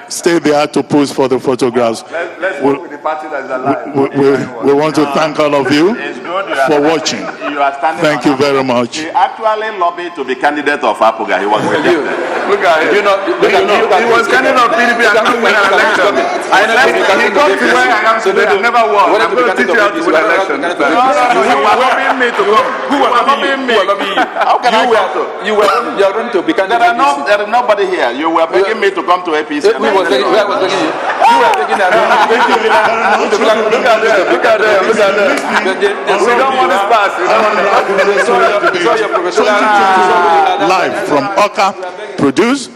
Speaker 1: stay there to pose for the photographs.
Speaker 5: Let's work with the party that is alive.
Speaker 1: We want to thank all of you for watching. Thank you very much.
Speaker 4: He actually lobbied to be candidate of APOGA. He was rejected.
Speaker 5: Look at him. He was candidate of PDP and not win an election. He got to where I am today and never won. I'm going to teach you how to win an election. You were lobbying me to come. Who was lobbying me?
Speaker 4: How can I come to?
Speaker 6: You are going to be candidate.
Speaker 4: There is nobody here. You were begging me to come to APC.
Speaker 6: Who was begging you? You were begging that.
Speaker 5: Look at them. We don't want this pass.
Speaker 1: Live from Oka, produced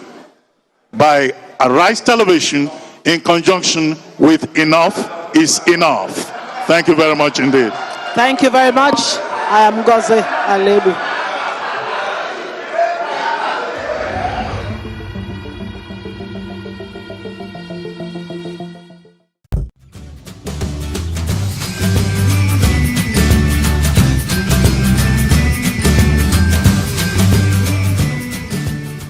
Speaker 1: by Arise Television in conjunction with Enough is Enough. Thank you very much indeed.
Speaker 2: Thank you very much. I am Ngozi Alebu.